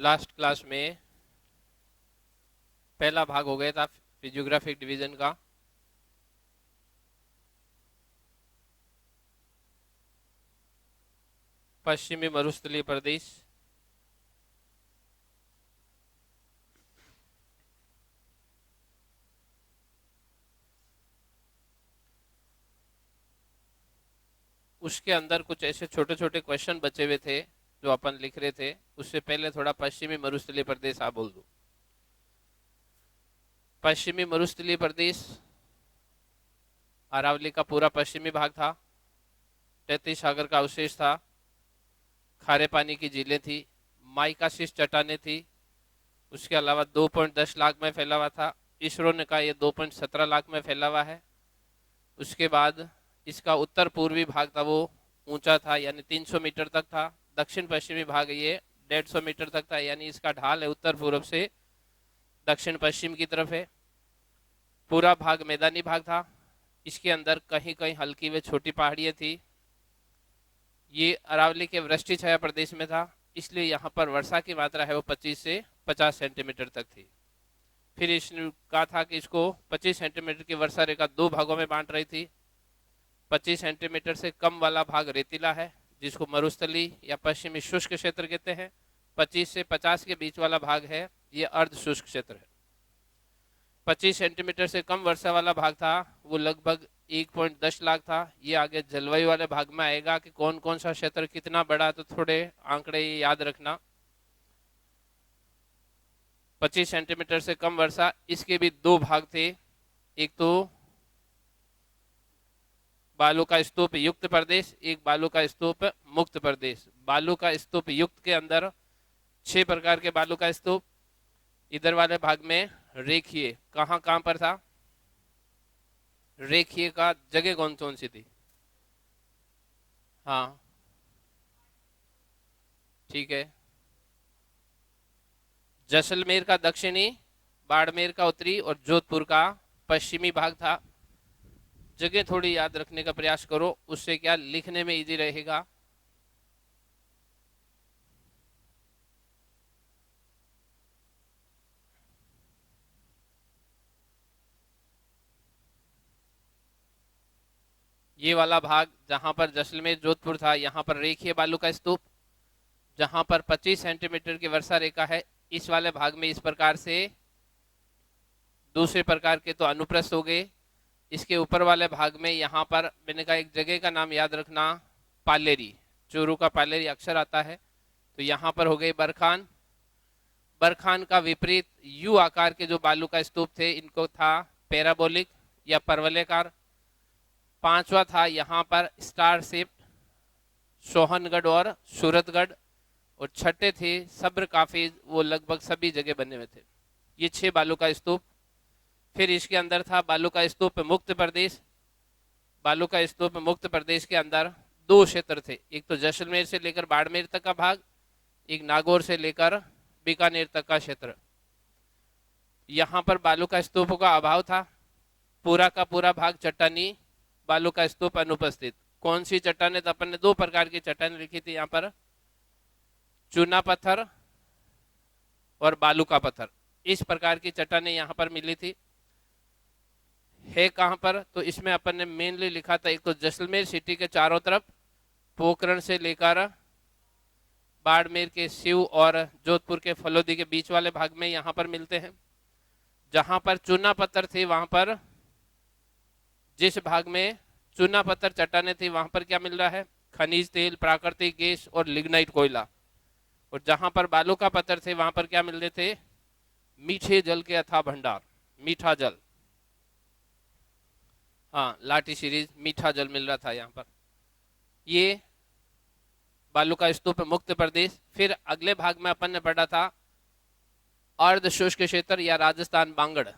Last class में पहला भाग हो गया था फिजियोग्राफिक डिवीजन का। पश्चिमी मरुस्थलीय प्रदेश, उसके अंदर कुछ ऐसे छोटे छोटे क्वेश्चन बचे हुए थे जो अपन लिख रहे थे। उससे पहले थोड़ा पश्चिमी मरुस्थलीय प्रदेश आप बोल दो। पश्चिमी मरुस्थलीय प्रदेश अरावली का पूरा पश्चिमी भाग था। तैतीस सागर का अवशेष था। खारे पानी की झीलें थी। माइकासिस चट्टानें थी। उसके अलावा 2.10 लाख में फैला हुआ था। इसरो ने कहा ये 2.17 लाख में फैला हुआ है। उसके बाद इसका उत्तर पूर्वी भाग था वो ऊंचा था, यानी 300 मीटर तक था। दक्षिण पश्चिमी भाग ये 150 मीटर तक था, यानी इसका ढाल है उत्तर पूर्व से दक्षिण पश्चिम की तरफ है। पूरा भाग मैदानी भाग था। इसके अंदर कहीं कहीं हल्की व छोटी पहाड़ियां थी। ये अरावली के वृष्टि छाया प्रदेश में था, इसलिए यहाँ पर वर्षा की मात्रा है वो 25 से 50 सेंटीमीटर तक थी। फिर इसने कहा था कि इसको 25 सेंटीमीटर की वर्षा रेखा दो भागों में बांट रही थी। 25 सेंटीमीटर से कम वाला भाग रेतीला है, जिसको मरुस्थली या पश्चिमी शुष्क क्षेत्र कहते हैं। 25 से 50 के बीच वाला भाग है ये अर्ध शुष्क क्षेत्र है। 25 सेंटीमीटर से कम वर्षा वाला भाग था वो लगभग 1.10 लाख था। ये आगे जलवायु वाले भाग में आएगा कि कौन कौन सा क्षेत्र कितना बड़ा, तो थोड़े आंकड़े याद रखना। 25 सेंटीमीटर से कम वर्षा, इसके भी दो भाग थे। एक तो बालू का स्तूप युक्त प्रदेश, एक बालू का स्तूप मुक्त प्रदेश। बालू का स्तूप युक्त के अंदर 6 प्रकार के बालू का स्तूप। इधर वाले भाग में रेखीय कहाँ कहाँ पर था? रेखीय का जगह कौन कौन सी थी? हाँ ठीक है। जैसलमेर का दक्षिणी, बाड़मेर का उत्तरी और जोधपुर का पश्चिमी भाग था। जगह थोड़ी याद रखने का प्रयास करो, उससे क्या लिखने में इजी रहेगा। ये वाला भाग जहां पर जैसलमेर जोधपुर था, यहाँ पर रेखीय बालू का स्तूप, जहां पर 25 सेंटीमीटर की वर्षा रेखा है। इस वाले भाग में इस प्रकार से दूसरे प्रकार के तो अनुप्रस्थ हो गए। इसके ऊपर वाले भाग में यहाँ पर मैंने कहा एक जगह का नाम याद रखना, पालेरी। चोरू का पालेरी अक्षर आता है, तो यहाँ पर हो गए बरखान। बरखान का विपरीत यू आकार के जो बालू का स्तूप थे इनको था पैराबोलिक या परवलयकार। पांचवा था यहाँ पर स्टार शिफ्ट, सोहनगढ़ और सूरतगढ़। और छठे थे सब्र काफिज, वो लगभग सभी जगह बने हुए थे। ये 6 बालू का स्तूप। फिर इसके अंदर था बालू का स्तूप मुक्त प्रदेश। बालू का स्तूप मुक्त प्रदेश के अंदर 2 क्षेत्र थे, एक तो जैसलमेर से लेकर बाड़मेर तक का भाग, एक नागौर से लेकर बीकानेर तक का क्षेत्र। यहाँ पर बालू का स्तूपों का अभाव था। पूरा का पूरा भाग चट्टानी, बालू का स्तूप अनुपस्थित। कौन सी चट्टाने? तो अपन ने 2 प्रकार की चट्टाने लिखी थी यहाँ पर, चूना पत्थर और बालू का पत्थर। इस प्रकार की चट्टाने यहाँ पर मिली थी। है कहाँ पर? तो इसमें अपन ने मेनली लिखा था एक तो जैसलमेर सिटी के चारों तरफ, पोखरण से लेकर बाड़मेर के शिव और जोधपुर के फलोदी के बीच वाले भाग में यहाँ पर मिलते हैं। जहां पर चूना पत्थर थे वहां पर, जिस भाग में चूना पत्थर चट्टाने थी वहां पर क्या मिल रहा है? खनिज तेल, प्राकृतिक गैस और लिग्नाइट कोयला। और जहां पर बालू का पत्थर थे वहां पर क्या मिल रहे थे? मीठे जल के अथाह भंडार, मीठा जल। हाँ, लाठी सीरीज मीठा जल मिल रहा था यहाँ पर। ये बालू का स्तूप मुक्त प्रदेश। फिर अगले भाग में अपन ने पढ़ा था अर्ध शुष्क क्षेत्र या राजस्थान बांगड़।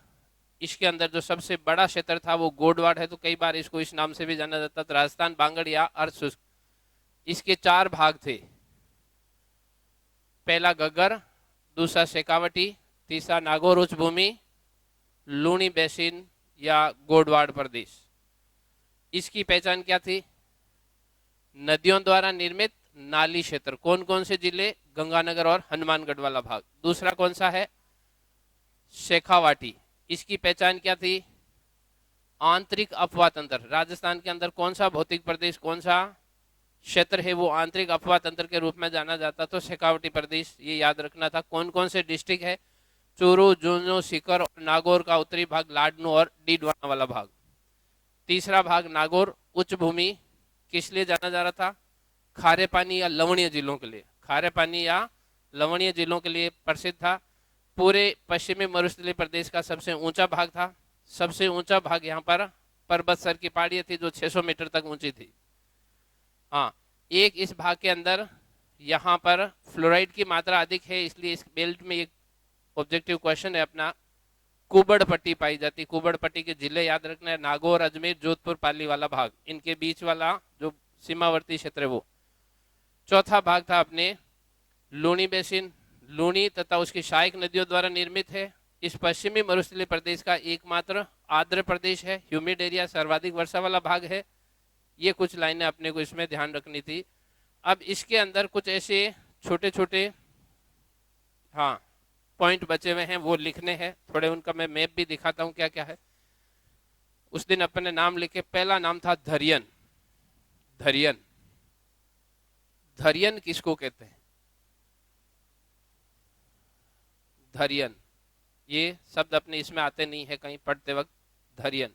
इसके अंदर जो सबसे बड़ा क्षेत्र था वो गोडवाड़ है, तो कई बार इसको इस नाम से भी जाना जाता था, राजस्थान बांगड़ या अर्ध शुष्क। इसके 4 भाग थे। पहला गग्गर, दूसरा शेखावटी, तीसरा नागौर उच्च भूमि, लूणी बेसिन या गोडवाड़ प्रदेश। इसकी पहचान क्या थी? नदियों द्वारा निर्मित नाली क्षेत्र। कौन कौन से जिले? गंगानगर और हनुमानगढ़ वाला भाग। दूसरा कौन सा है? शेखावाटी। इसकी पहचान क्या थी? आंतरिक अपवाह तंत्र। राजस्थान के अंदर कौन सा भौतिक प्रदेश, कौन सा क्षेत्र है वो आंतरिक अपवाह तंत्र के रूप में जाना जाता? तो शेखावटी प्रदेश, ये याद रखना था। कौन कौन से डिस्ट्रिक्ट है? चूरू, झुंझुनू, सीकर और नागौर का उत्तरी भाग, लाडनू और डीडवाना वाला भाग। तीसरा भाग नागौर उच्च भूमि, किस लिए जाना जा रहा था? खारे पानी या लवणीय जिलों के लिए। खारे पानी या लवणीय जिलों के लिए प्रसिद्ध था। पूरे पश्चिमी मरुस्थलीय प्रदेश का सबसे ऊंचा भाग था। सबसे ऊंचा भाग यहाँ पर पर्वत सर की पहाड़ियां थी जो 600 मीटर तक ऊंची थी। हाँ, एक इस भाग के अंदर यहाँ पर फ्लोराइड की मात्रा अधिक है, इसलिए इस बेल्ट में एक ऑब्जेक्टिव क्वेश्चन है अपना, कुबड़ पट्टी पाई जाती। कुबड़ पट्टी के जिले याद रखना है, नागौर, अजमेर, जोधपुर, पाली वाला भाग, इनके बीच वाला जो सीमावर्ती क्षेत्र है वो। चौथा भाग था अपने लूनी बेसिन। लूनी तथा उसकी सहायक नदियों द्वारा निर्मित है। इस पश्चिमी मरुस्थलीय प्रदेश का एकमात्र आर्द्र प्रदेश है। ह्यूमिड एरिया, सर्वाधिक वर्षा वाला भाग है। ये कुछ लाइनें अपने को इसमें ध्यान रखनी थी। अब इसके अंदर कुछ ऐसे छोटे छोटे हाँ पॉइंट बचे हुए हैं, वो लिखने हैं थोड़े। उनका मैं मैप भी दिखाता हूँ क्या क्या है। उस दिन अपन ने नाम लिखे। पहला नाम था धरियन। धरियन, धरियन किसको कहते हैं? धरियन, ये शब्द अपने इसमें आते नहीं है कहीं पढ़ते वक्त। धरियन,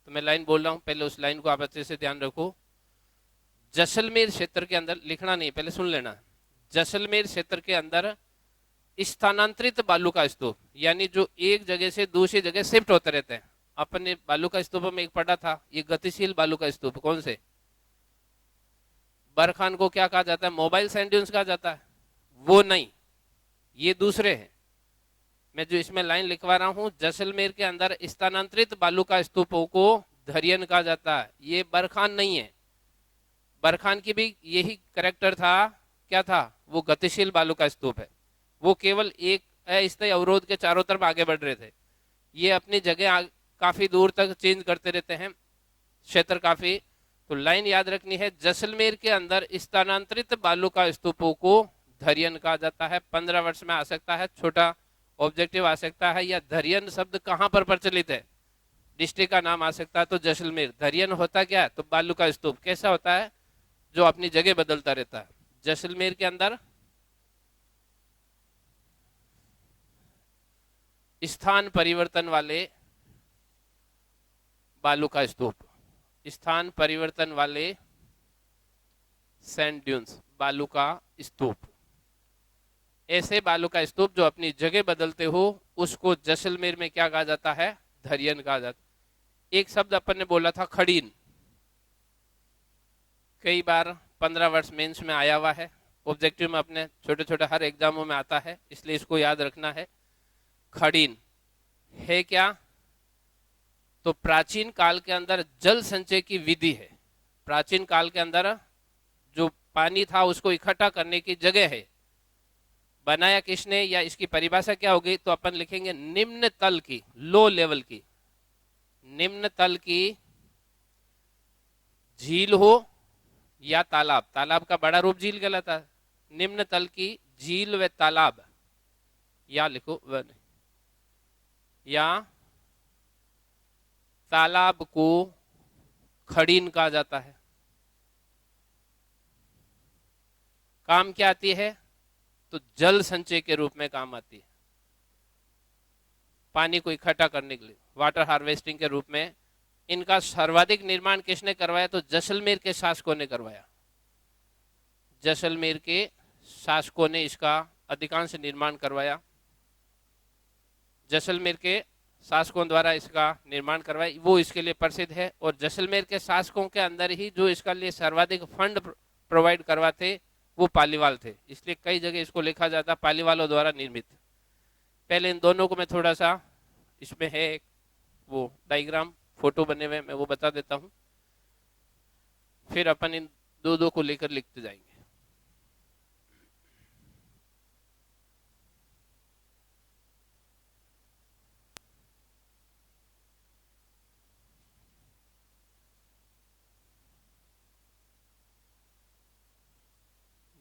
तो मैं लाइन बोल रहा हूं, पहले उस लाइन को आप अच्छे से ध्यान रखो। जैसलमेर क्षेत्र के अंदर, लिखना नहीं, पहले सुन लेना। जैसलमेर क्षेत्र के अंदर स्थानांतरित बालू का स्तूप, यानी जो एक जगह से दूसरी जगह शिफ्ट होते रहते हैं। अपन ने बालू का स्तूप में एक पढ़ा था, ये गतिशील बालू का स्तूप। कौन से? बरखान को क्या कहा जाता है? मोबाइल सैंड ड्यून्स कहा जाता है। वो नहीं, ये दूसरे हैं। मैं जो इसमें लाइन लिखवा रहा हूं, जैसलमेर के अंदर स्थानांतरित बालू का स्तूपों को धरियन कहा जाता है। ये बरखान नहीं है। बरखान की भी यही करेक्टर था, क्या था? वो गतिशील बालू का स्तूप है। वो केवल एक अस्थायी अवरोध के चारों तरफ आगे बढ़ रहे थे। ये अपनी जगह काफी दूर तक चेंज करते रहते हैं, क्षेत्र काफी। तो लाइन याद रखनी है, जैसलमेर के अंदर स्थानांतरित बालू का स्तूपों को धरियन कहा जाता है। 15 वर्ष में आ सकता है, छोटा ऑब्जेक्टिव आ सकता है। या धरियन शब्द कहां पर प्रचलित है? डिस्ट्रिक्ट का नाम आ सकता है। तो जैसलमेर। धरियन होता क्या है? तो बालू का स्तूप। कैसा होता है? जो अपनी जगह बदलता रहता है। जैसलमेर के अंदर स्थान परिवर्तन वाले बालू का स्तूप, स्थान परिवर्तन वाले सैंड ड्यून्स, बालू का स्तूप। ऐसे बालू का स्तूप जो अपनी जगह बदलते हो, उसको जैसलमेर में क्या कहा जाता है? धरियन कहा जाता है। एक शब्द अपन ने बोला था खड़ीन, कई बार 15 वर्ष मेंस में आया हुआ है, ऑब्जेक्टिव में अपने छोटे छोटे हर एग्जामों में आता है, इसलिए इसको याद रखना है। खड़ीन है क्या? तो प्राचीन काल के अंदर जल संचय की विधि है। प्राचीन काल के अंदर जो पानी था उसको इकट्ठा करने की जगह है। बनाया किसने, या इसकी परिभाषा क्या होगी? तो अपन लिखेंगे निम्न तल की, लो लेवल की, निम्न तल की झील हो या तालाब। तालाब का बड़ा रूप झील कहलाता है। निम्न तल की झील व तालाब, या लिखो या तालाब को खड़ीन कहा जाता है। काम क्या आती है? तो जल संचय के रूप में काम आती है, पानी को इकट्ठा करने के लिए, वाटर हार्वेस्टिंग के रूप में। इनका सर्वाधिक निर्माण किसने करवाया? तो जैसलमेर के शासकों ने करवाया। जैसलमेर के शासकों ने इसका अधिकांश निर्माण करवाया। जैसलमेर के शासकों द्वारा इसका निर्माण करवाया, वो इसके लिए प्रसिद्ध है। और जैसलमेर के शासकों के अंदर ही जो इसका लिए सर्वाधिक फंड प्रोवाइड करवाते, वो पालीवाल थे। इसलिए कई जगह इसको लिखा जाता पालीवालों द्वारा निर्मित। पहले इन दोनों को मैं थोड़ा सा, इसमें है वो डायग्राम, फोटो बने हुए, मैं वो बता देता हूं, फिर अपन इन दो दो को लेकर लिखते जाएंगे।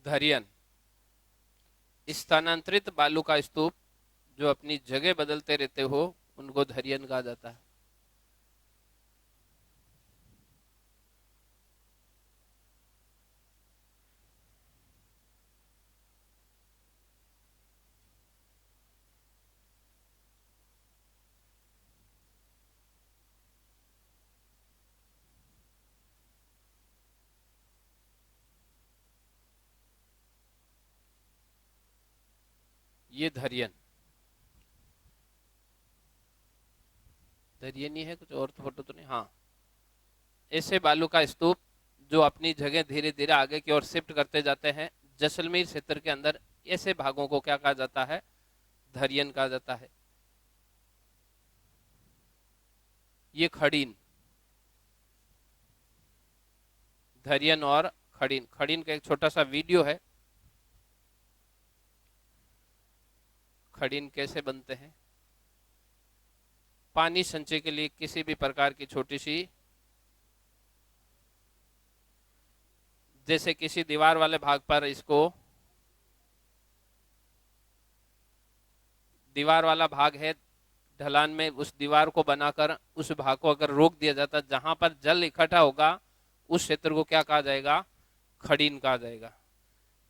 धरियन, स्थानांतरित बालू का स्तूप जो अपनी जगह बदलते रहते हो उनको धरियन कहा जाता है। ये धरियन, धरियन ही है, कुछ और तो फोटो तो नहीं। हाँ, ऐसे बालू का स्तूप जो अपनी जगह धीरे धीरे आगे की ओर शिफ्ट करते जाते हैं जैसलमेर क्षेत्र के अंदर, ऐसे भागों को क्या कहा जाता है? धरियन कहा जाता है। ये खड़ीन, धरियन और खड़ीन, खड़ीन का एक छोटा सा वीडियो है, खड़ीन कैसे बनते हैं। पानी संचय के लिए किसी भी प्रकार की छोटी सी, जैसे किसी दीवार वाले भाग पर इसको, दीवार वाला भाग है ढलान में, उस दीवार को बनाकर उस भाग को अगर रोक दिया जाता, जहां पर जल इकट्ठा होगा उस क्षेत्र को क्या कहा जाएगा? खड़ीन कहा जाएगा।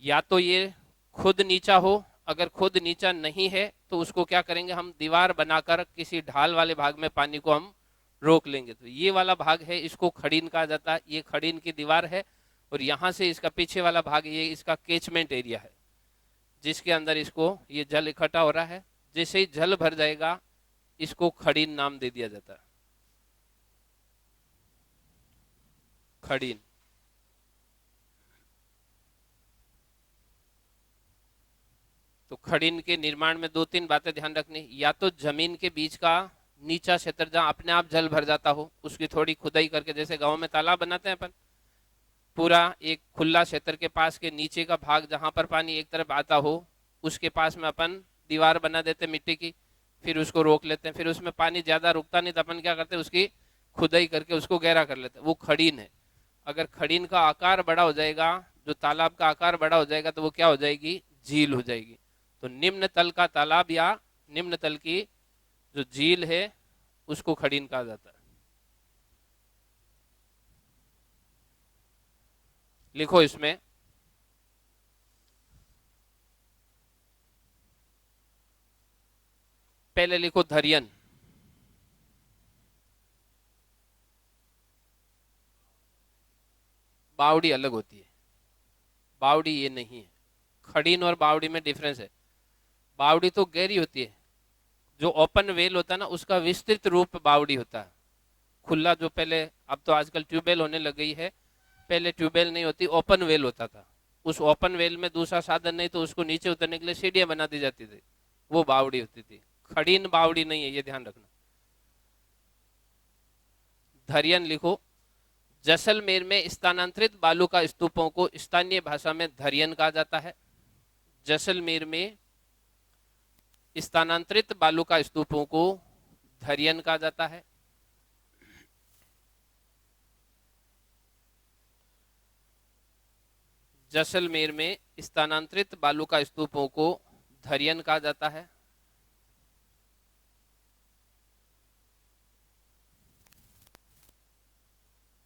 या तो ये खुद नीचा हो, अगर खुद नीचा नहीं है तो उसको क्या करेंगे हम? दीवार बनाकर किसी ढाल वाले भाग में पानी को हम रोक लेंगे। तो ये वाला भाग है, इसको खड़ीन कहा जाता है। ये खड़ीन की दीवार है और यहां से इसका पीछे वाला भाग ये इसका कैचमेंट एरिया है, जिसके अंदर इसको ये जल इकट्ठा हो रहा है। जैसे ही जल भर जाएगा इसको खड़ीन नाम दे दिया जाता है, खड़ीन। तो खड़ीन के निर्माण में दो तीन बातें ध्यान रखनी, या तो जमीन के बीच का नीचा क्षेत्र जहां अपने आप जल भर जाता हो उसकी थोड़ी खुदाई करके, जैसे गांव में तालाब बनाते हैं अपन, पूरा एक खुला क्षेत्र के पास के नीचे का भाग जहां पर पानी एक तरफ आता हो उसके पास में अपन दीवार बना देते मिट्टी की, फिर उसको रोक लेते हैं। फिर उसमें पानी ज्यादा रुकता नहीं तो अपन क्या करते हैं? उसकी खुदाई करके उसको गहरा कर लेते हैं। वो खड़ीन है। अगर खड़ीन का आकार बड़ा हो जाएगा, जो तालाब का आकार बड़ा हो जाएगा, तो वो क्या हो जाएगी? झील हो जाएगी। तो निम्न तल का तालाब या निम्न तल की जो झील है उसको खड़ीन कहा जाता है। लिखो इसमें, पहले लिखो धरियन, बावड़ी अलग होती है, बावड़ी ये नहीं है। खड़ीन और बावड़ी में डिफरेंस है। बावड़ी तो गहरी होती है, जो ओपन वेल होता है ना उसका विस्तृत रूप बावड़ी होता है। खुला जो पहले, अब तो आजकल ट्यूबवेल होने लग गई है, पहले ट्यूबवेल नहीं होती, ओपन वेल होता था। उस ओपन वेल में दूसरा साधन नहीं तो उसको नीचे उतरने के लिए सीढ़ियां बना दी जाती थी, वो बावड़ी होती थी। खड़ीन बावड़ी नहीं है, ये ध्यान रखना। धरियन लिखो। जैसलमेर में स्थानांतरित बालू का स्तूपों को स्थानीय भाषा में धरियन कहा जाता है। जैसलमेर में स्थानांतरित बालू का स्तूपों को धरियन कहा जाता है। जैसलमेर में स्थानांतरित बालू का स्तूपों को धरियन कहा जाता है।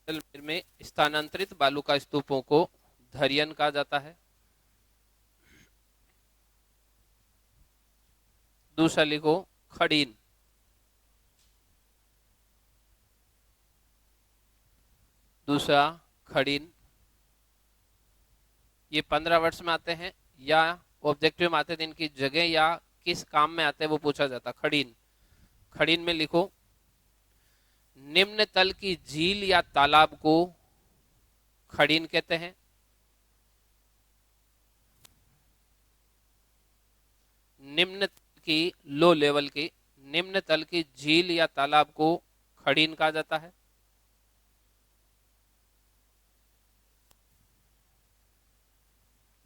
जैसलमेर में स्थानांतरित बालू का स्तूपों को धरियन कहा जाता है। दूसरा लिखो खड़ीन, दूसरा खड़ीन। ये 15 वर्ष में आते हैं या ऑब्जेक्टिव में आते हैं, इनकी जगह या किस काम में आते हैं वो पूछा जाता। खड़ीन, खड़ीन में लिखो निम्न तल की झील या तालाब को खड़ीन कहते हैं। निम्न की, लो लेवल की, निम्न तल की झील या तालाब को खड़ीन कहा जाता है।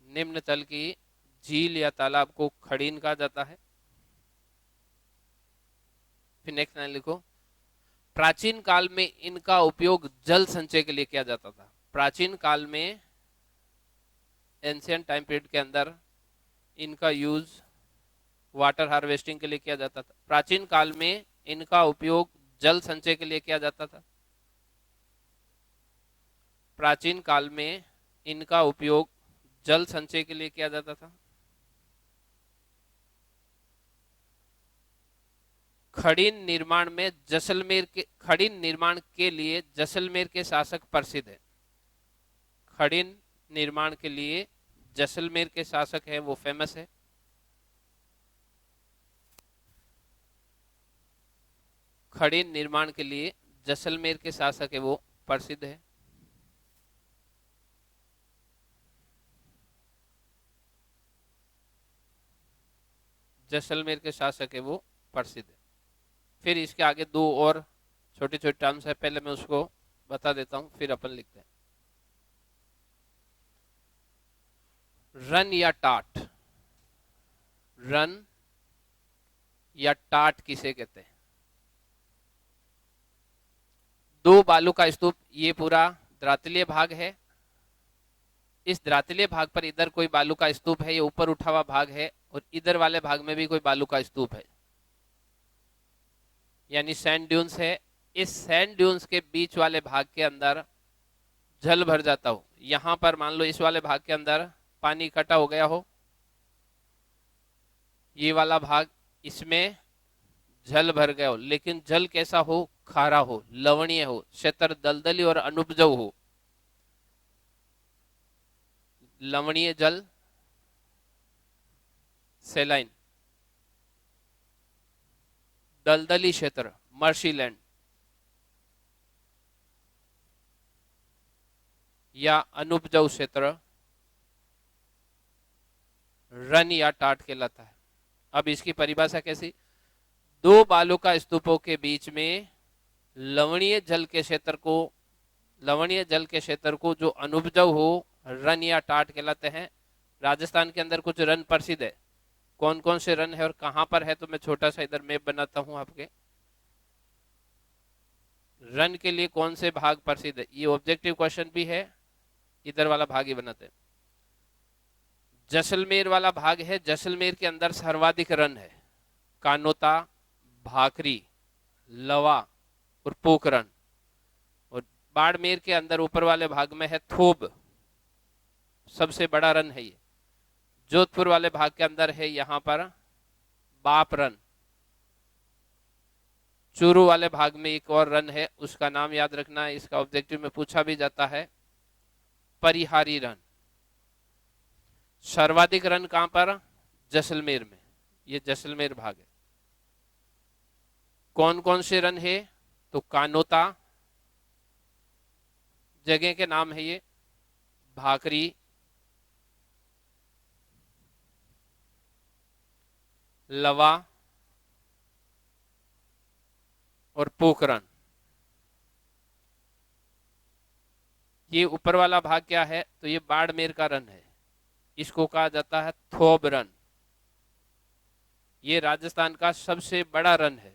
निम्न तल की झील या तालाब को खड़ीन कहा जाता है। फिर नेक्स्ट लाइन लिखो, प्राचीन काल में इनका उपयोग जल संचय के लिए किया जाता था। प्राचीन काल में एंशियंट टाइम पीरियड के अंदर इनका यूज वाटर हार्वेस्टिंग के लिए किया जाता था। प्राचीन काल में इनका उपयोग जल संचय के लिए किया जाता था। प्राचीन काल में इनका उपयोग जल संचय के लिए किया जाता था। खड़ी निर्माण में जैसलमेर के खड़ी निर्माण के लिए जैसलमेर के शासक प्रसिद्ध है। खड़ी निर्माण के लिए जैसलमेर के शासक है वो फेमस है। खड़ी निर्माण के लिए जैसलमेर के शासक है वो प्रसिद्ध है। जैसलमेर के शासक है वो प्रसिद्ध है। फिर इसके आगे दो और छोटे छोटे टर्म्स है, पहले मैं उसको बता देता हूं फिर अपन लिखते हैं। रन या टाट, रन या टाट किसे कहते हैं? दो बालू का स्तूप, ये पूरा द्रातलीय भाग है। इस द्रातलीय भाग पर इधर कोई बालू का स्तूप है, ये ऊपर उठा हुआ भाग है, और इधर वाले भाग में भी कोई बालू का स्तूप है, यानी सैंड ड्यून्स है। इस सैंड ड्यून्स के बीच वाले भाग के अंदर जल भर जाता हो। यहां पर मान लो इस वाले भाग के अंदर पानी इकट्ठा हो गया हो, ये वाला भाग, इसमें जल भर गया हो, लेकिन जल कैसा हो? खारा हो, लवणीय हो, क्षेत्र दलदली और अनुपजाऊ हो। लवणीय जल, सेलाइन, दलदली क्षेत्र, मर्शीलैंड, या अनुपजाऊ क्षेत्र रन या टाट कहलाता है। अब इसकी परिभाषा कैसी? दो बालू का स्तूपों के बीच में लवणीय जल के क्षेत्र को, लवणीय जल के क्षेत्र को जो अनुपजाऊ हो, रन या टाट कहलाते हैं। राजस्थान के अंदर कुछ रन प्रसिद्ध है। कौन कौन से रन है और कहां पर है, तो मैं छोटा सा इधर मैप बनाता हूं आपके। रन के लिए कौन से भाग प्रसिद्ध है, ये ऑब्जेक्टिव क्वेश्चन भी है, इधर वाला भाग ही बनाते हैं। जैसलमेर वाला भाग है, जैसलमेर के अंदर सर्वाधिक रन है। कानोता, भाकरी, लवा और पोखरन। और बाड़मेर के अंदर ऊपर वाले भाग में है थोब, सबसे बड़ा रन है ये। जोधपुर वाले भाग के अंदर है यहां पर बाप रन। चूरू वाले भाग में एक और रन है, उसका नाम याद रखना, इसका ऑब्जेक्टिव में पूछा भी जाता है, परिहारी रन। सर्वाधिक रन कहां पर? जैसलमेर में, ये जैसलमेर भाग है। कौन कौन से रन है? तो कानोता जगह के नाम है ये, भाकरी, लवा और पोखरन। ये ऊपर वाला भाग क्या है? तो ये बाड़मेर का रन है, इसको कहा जाता है थोब रन। ये राजस्थान का सबसे बड़ा रन है।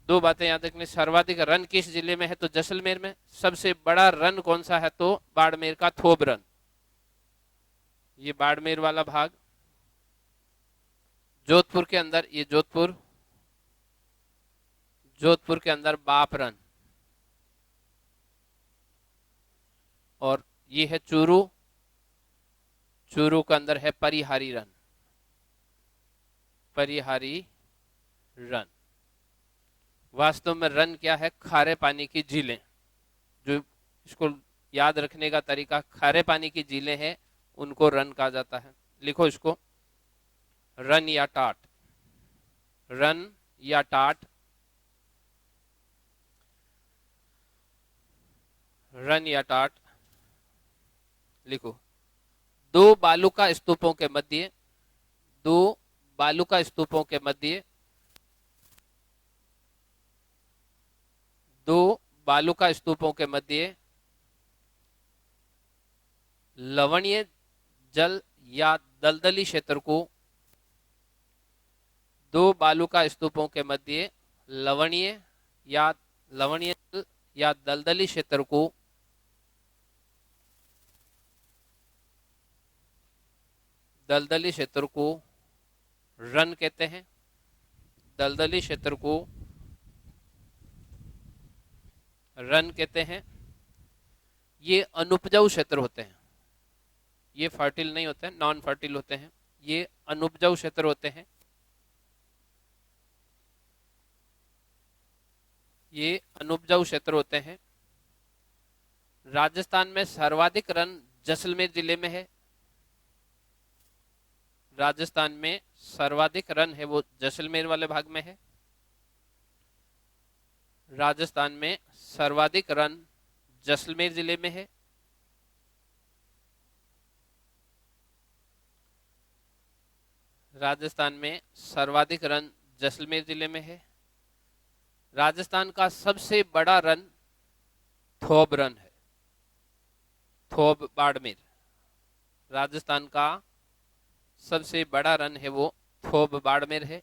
दो बातें याद रखनी, सर्वाधिक रन किस जिले में है? तो जैसलमेर में। सबसे बड़ा रन कौन सा है? तो बाड़मेर का थोब रन। ये बाड़मेर वाला भाग। जोधपुर के अंदर, ये जोधपुर, जोधपुर के अंदर बाप रन। और ये है चूरू, चूरू के अंदर है परिहारी रन, परिहारी रन। वास्तव में रन क्या है? खारे पानी की झीलें। जो इसको याद रखने का तरीका, खारे पानी की झीलें हैं उनको रन कहा जाता है। लिखो इसको, रन या टाट, रन या टाट, रन या टाट। लिखो, दो बालू का स्तूपों के मध्य, दो बालू का स्तूपों के मध्य, दो बालू का स्तूपों के मध्य लवणीय जल या दलदली क्षेत्र को, दो बालू का स्तूपों के मध्य लवणीय या लवणीय जल या दलदली क्षेत्र को दलदली क्षेत्र को रन कहते हैं। दलदली क्षेत्र को रन कहते हैं। ये अनुपजाऊ क्षेत्र होते हैं, ये फर्टिल नहीं होते हैं, नॉन फर्टिल होते हैं, ये अनुपजाऊ क्षेत्र होते हैं। ये अनुपजाऊ क्षेत्र होते हैं। राजस्थान में सर्वाधिक रन जैसलमेर जिले में है। राजस्थान में सर्वाधिक रन है वो जैसलमेर वाले भाग में है। राजस्थान में सर्वाधिक रन जैसलमेर जिले में है। राजस्थान में सर्वाधिक रन जैसलमेर जिले में है। राजस्थान का सबसे बड़ा रन थोब रन है, थोब बाड़मेर। राजस्थान का सबसे बड़ा रन है वो थोब बाड़मेर है।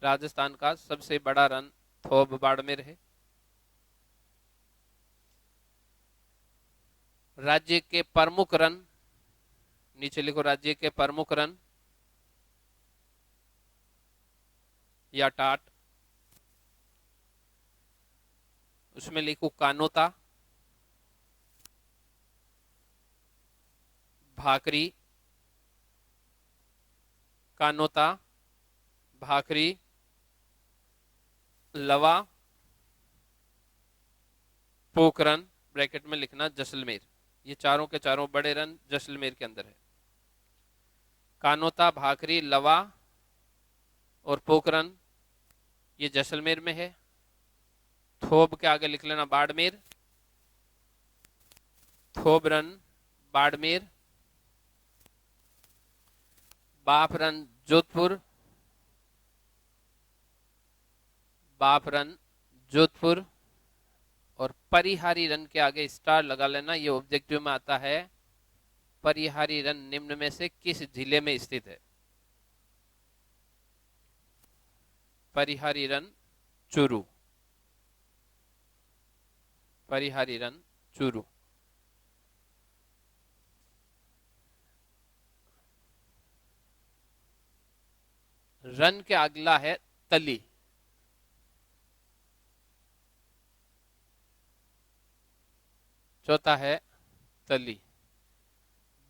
राजस्थान का सबसे बड़ा रन थोब बाड़मेर है। राज्य के प्रमुख रन, नीचे लिखो राज्य के प्रमुख रन या टाट। उसमें लिखो कानोता, भाकरी, कानोता, भाकरी, लवा, पोखरन, ब्रैकेट में लिखना जैसलमेर। ये चारों के चारों बड़े रन जैसलमेर के अंदर है। कानोता, भाकरी, लवा और पोखरन ये जैसलमेर में है। थोब के आगे लिख लेना बाड़मेर, थोबरन बाड़मेर। बाफरन जोधपुर, बाफरन जोधपुर। और परिहारी रन के आगे स्टार लगा लेना, ये ऑब्जेक्टिव में आता है। परिहारी रन निम्न में से किस जिले में स्थित है? परिहारी रन चूरू, परिहारी रन चूरू। रन के अगला है तली। चौथा है तली।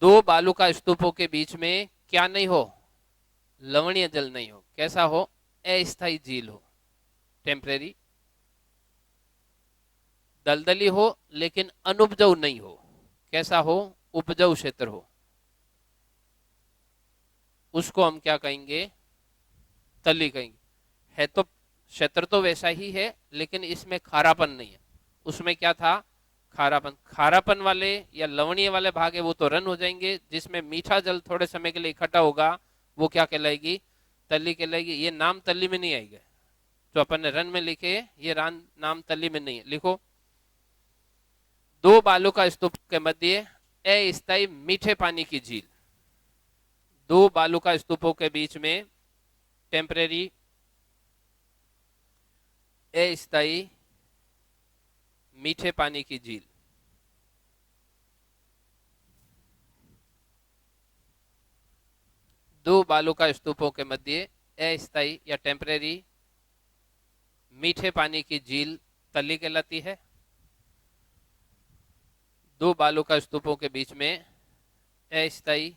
दो बालू का स्तूपों के बीच में क्या नहीं हो? लवणीय जल नहीं हो। कैसा हो? अस्थायी झील हो, टेम्परेरी। दलदली हो लेकिन अनुपजाऊ नहीं हो। कैसा हो? उपजाऊ क्षेत्र हो। उसको हम क्या कहेंगे? तली कहेंगे। है तो क्षेत्र तो वैसा ही है, लेकिन इसमें खारापन नहीं है। उसमें क्या था? खारापन। खारापन वाले या लवणीय वाले भाग है वो तो रन हो जाएंगे। जिसमें मीठा जल थोड़े समय के लिए इकट्ठा होगा वो क्या कहलाएगी? तली कहलाएगी। ये नाम तली में नहीं आएगा जो अपन ने रन में लिखे, ये नाम तली में नहीं है। लिखो, दो बालू का स्तूप के मध्य अस्थायी मीठे पानी की झील। दो बालू का स्तूपों के बीच में टेम्परेरी अस्थायी मीठे पानी की झील। दो बालू का स्तूपों के मध्य अस्थायी या टेम्परेरी मीठे पानी की झील तली कहलाती है। दो बालू का स्तूपों के बीच में अस्थायी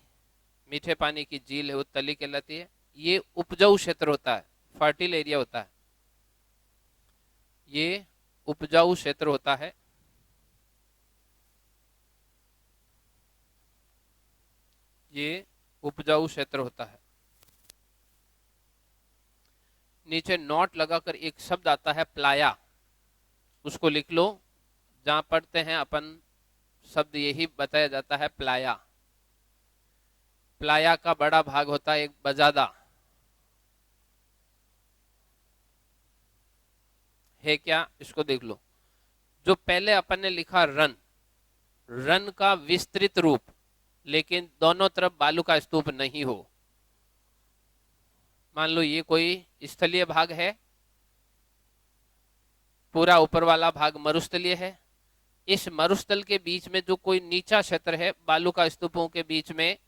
मीठे पानी की झील है वो तली कहलाती है। ये उपजाऊ क्षेत्र होता है, फर्टिल एरिया होता है। ये उपजाऊ क्षेत्र होता है। ये उपजाऊ क्षेत्र होता है। नीचे नोट लगाकर एक शब्द आता है प्लाया, उसको लिख लो। जहां पढ़ते हैं अपन शब्द यही बताया जाता है, प्लाया। प्लाया का बड़ा भाग होता है एक बजादा है। क्या? इसको देख लो। जो पहले अपन ने लिखा रन, रन का विस्तृत रूप, लेकिन दोनों तरफ बालू का स्तूप नहीं हो। मान लो ये कोई स्थलीय भाग है, पूरा ऊपर वाला भाग मरुस्थलीय है, इस मरुस्थल के बीच में जो कोई नीचा क्षेत्र है, बालू का स्तूपों के बीच में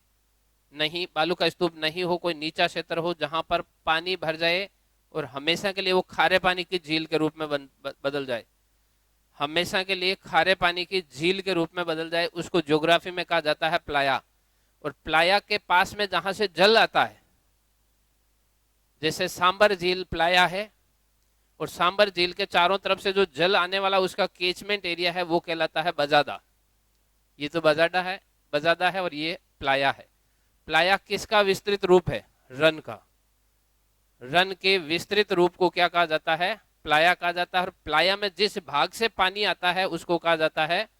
नहीं, बालू का स्तूप नहीं हो, कोई नीचा क्षेत्र हो जहां पर पानी भर जाए और हमेशा के लिए वो खारे पानी की झील के रूप में बदल जाए, हमेशा के लिए खारे पानी की झील के रूप में बदल जाए, उसको ज्योग्राफी में कहा जाता है प्लाया। और प्लाया के पास में जहां से जल आता है, जैसे सांबर झील प्लाया है, और सांबर झील के चारों तरफ से जो जल आने वाला उसका केचमेंट एरिया है वो कहलाता है बजादा। ये तो बजादा है और ये प्लाया है। प्लाया किसका विस्तृत रूप है? रन का। रन के विस्तृत रूप को क्या कहा जाता है? प्लाया कहा जाता है। और प्लाया में जिस भाग से पानी आता है उसको कहा जाता है,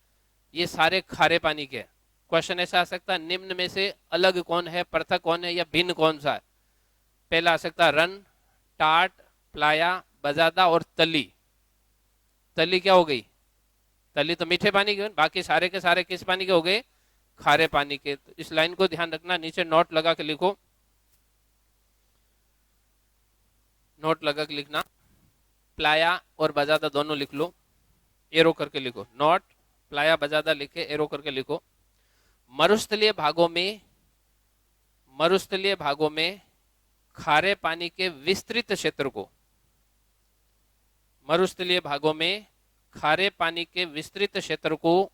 ये सारे खारे पानी के। क्वेश्चन ऐसा आ सकता है, निम्न में से अलग कौन है, पृथक कौन है या भिन्न कौन सा है? पहला आ सकता है रन, टाट, प्लाया, बजादा और तली। तली क्या हो गई? तली तो मीठे पानी के, बाकी सारे के सारे किस पानी के हो गए? खारे पानी के। तो इस लाइन को ध्यान रखना, नीचे नोट लगा के लिखो, नोट लगा के लिखना, प्लाया और बजादा दोनों लिख लो, एरो करके लिखो, नोट प्लाया बजादा लिखे एरो करके लिखो। मरुस्थलीय भागों में खारे पानी के विस्तृत क्षेत्र को, मरुस्थलीय भागों में खारे पानी के विस्तृत क्षेत्र को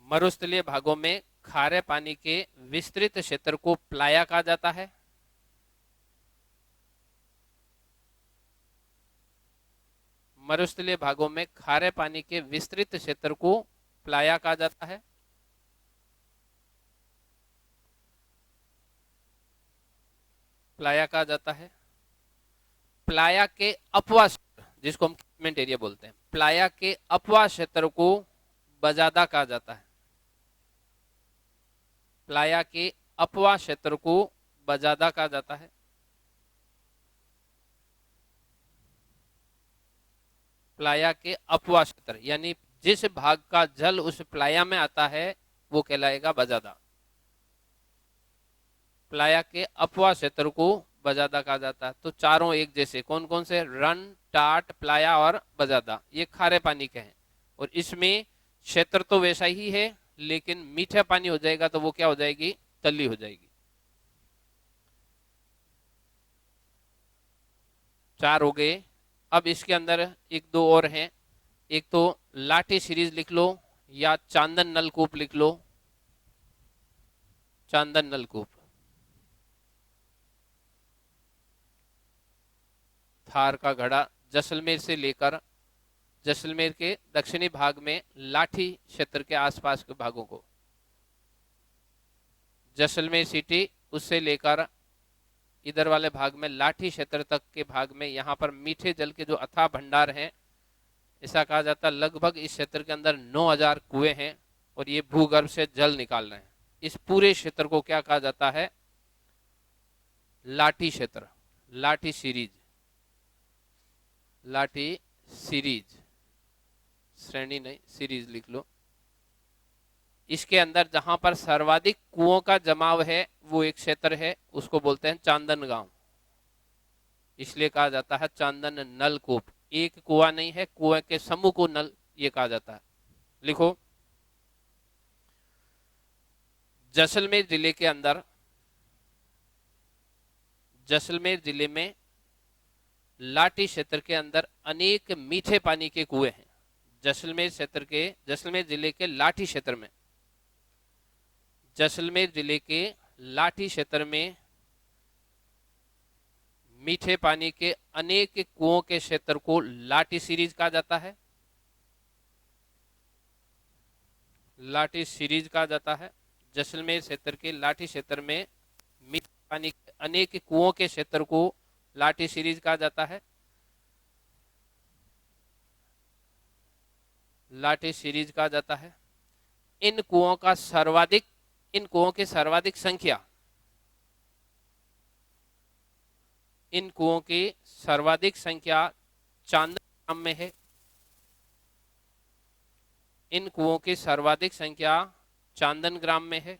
मरुस्थलीय भागों में खारे पानी के विस्तृत क्षेत्र को प्लाया कहा जाता है। मरुस्थलीय भागों में खारे पानी के विस्तृत क्षेत्र को प्लाया कहा जाता है। प्लाया कहा जाता है। प्लाया के अपवा क्षेत्र, जिसको हम कैचमेंट एरिया बोलते हैं, प्लाया के अपवा क्षेत्र को बजादा कहा जाता है। प्लाया के अपवा क्षेत्र को बजादा कहा जाता है। प्लाया के अपवा क्षेत्र यानी जिस भाग का जल उस प्लाया में आता है वो कहलाएगा बजादा। प्लाया के अपवा क्षेत्र को बजादा कहा जाता है। तो चारों एक जैसे कौन कौन से? रन, टाट, प्लाया और बजादा, ये खारे पानी के हैं। और इसमें क्षेत्र तो वैसा ही है, लेकिन मीठा पानी हो जाएगा तो वो क्या हो जाएगी? तली हो जाएगी। 4 हो गए। अब इसके अंदर एक दो और हैं, एक तो लाठी सीरीज लिख लो या चांदन नलकूप लिख लो। चांदन नलकूप, थार का घड़ा, जैसलमेर से लेकर जैसलमेर के दक्षिणी भाग में लाठी क्षेत्र के आसपास के भागों को, जैसलमेर सिटी उससे लेकर इधर वाले भाग में लाठी क्षेत्र तक के भाग में, यहाँ पर मीठे जल के जो अथाह भंडार हैं, ऐसा कहा जाता है लगभग इस क्षेत्र के अंदर 9000 कुएं हैं और ये भूगर्भ से जल निकाल रहे हैं। इस पूरे क्षेत्र को क्या कहा जाता है? लाठी क्षेत्र, लाठी सीरीज, लाठी सीरीज, श्रेणी नहीं सीरीज लिख लो। इसके अंदर जहां पर सर्वाधिक कुओं का जमाव है वो एक क्षेत्र है, उसको बोलते हैं चांदन गांव, इसलिए कहा जाता है चांदन नलकूप। एक कुआं नहीं है, कुएं के समूह को नल ये कहा जाता है। लिखो, जैसलमेर जिले के अंदर, जैसलमेर जिले में लाठी क्षेत्र के अंदर अनेक मीठे पानी के कुएं हैं। जैसलमेर क्षेत्र के, जैसलमेर जिले के लाठी क्षेत्र में, जैसलमेर जिले के लाठी क्षेत्र में मीठे पानी के अनेक कुओं के क्षेत्र को लाठी सीरीज कहा जाता है। लाठी सीरीज कहा जाता है। जैसलमेर क्षेत्र के लाठी क्षेत्र में मीठे पानी के अनेक कुओं के क्षेत्र को लाठी सीरीज कहा जाता है। लाठी सीरीज कहा जाता है। इन कुओं का सर्वाधिक, इन कुओं की सर्वाधिक संख्या, इन कुओं की सर्वाधिक संख्या चांदन ग्राम में है। इन कुओं की सर्वाधिक संख्या चांदन ग्राम में है।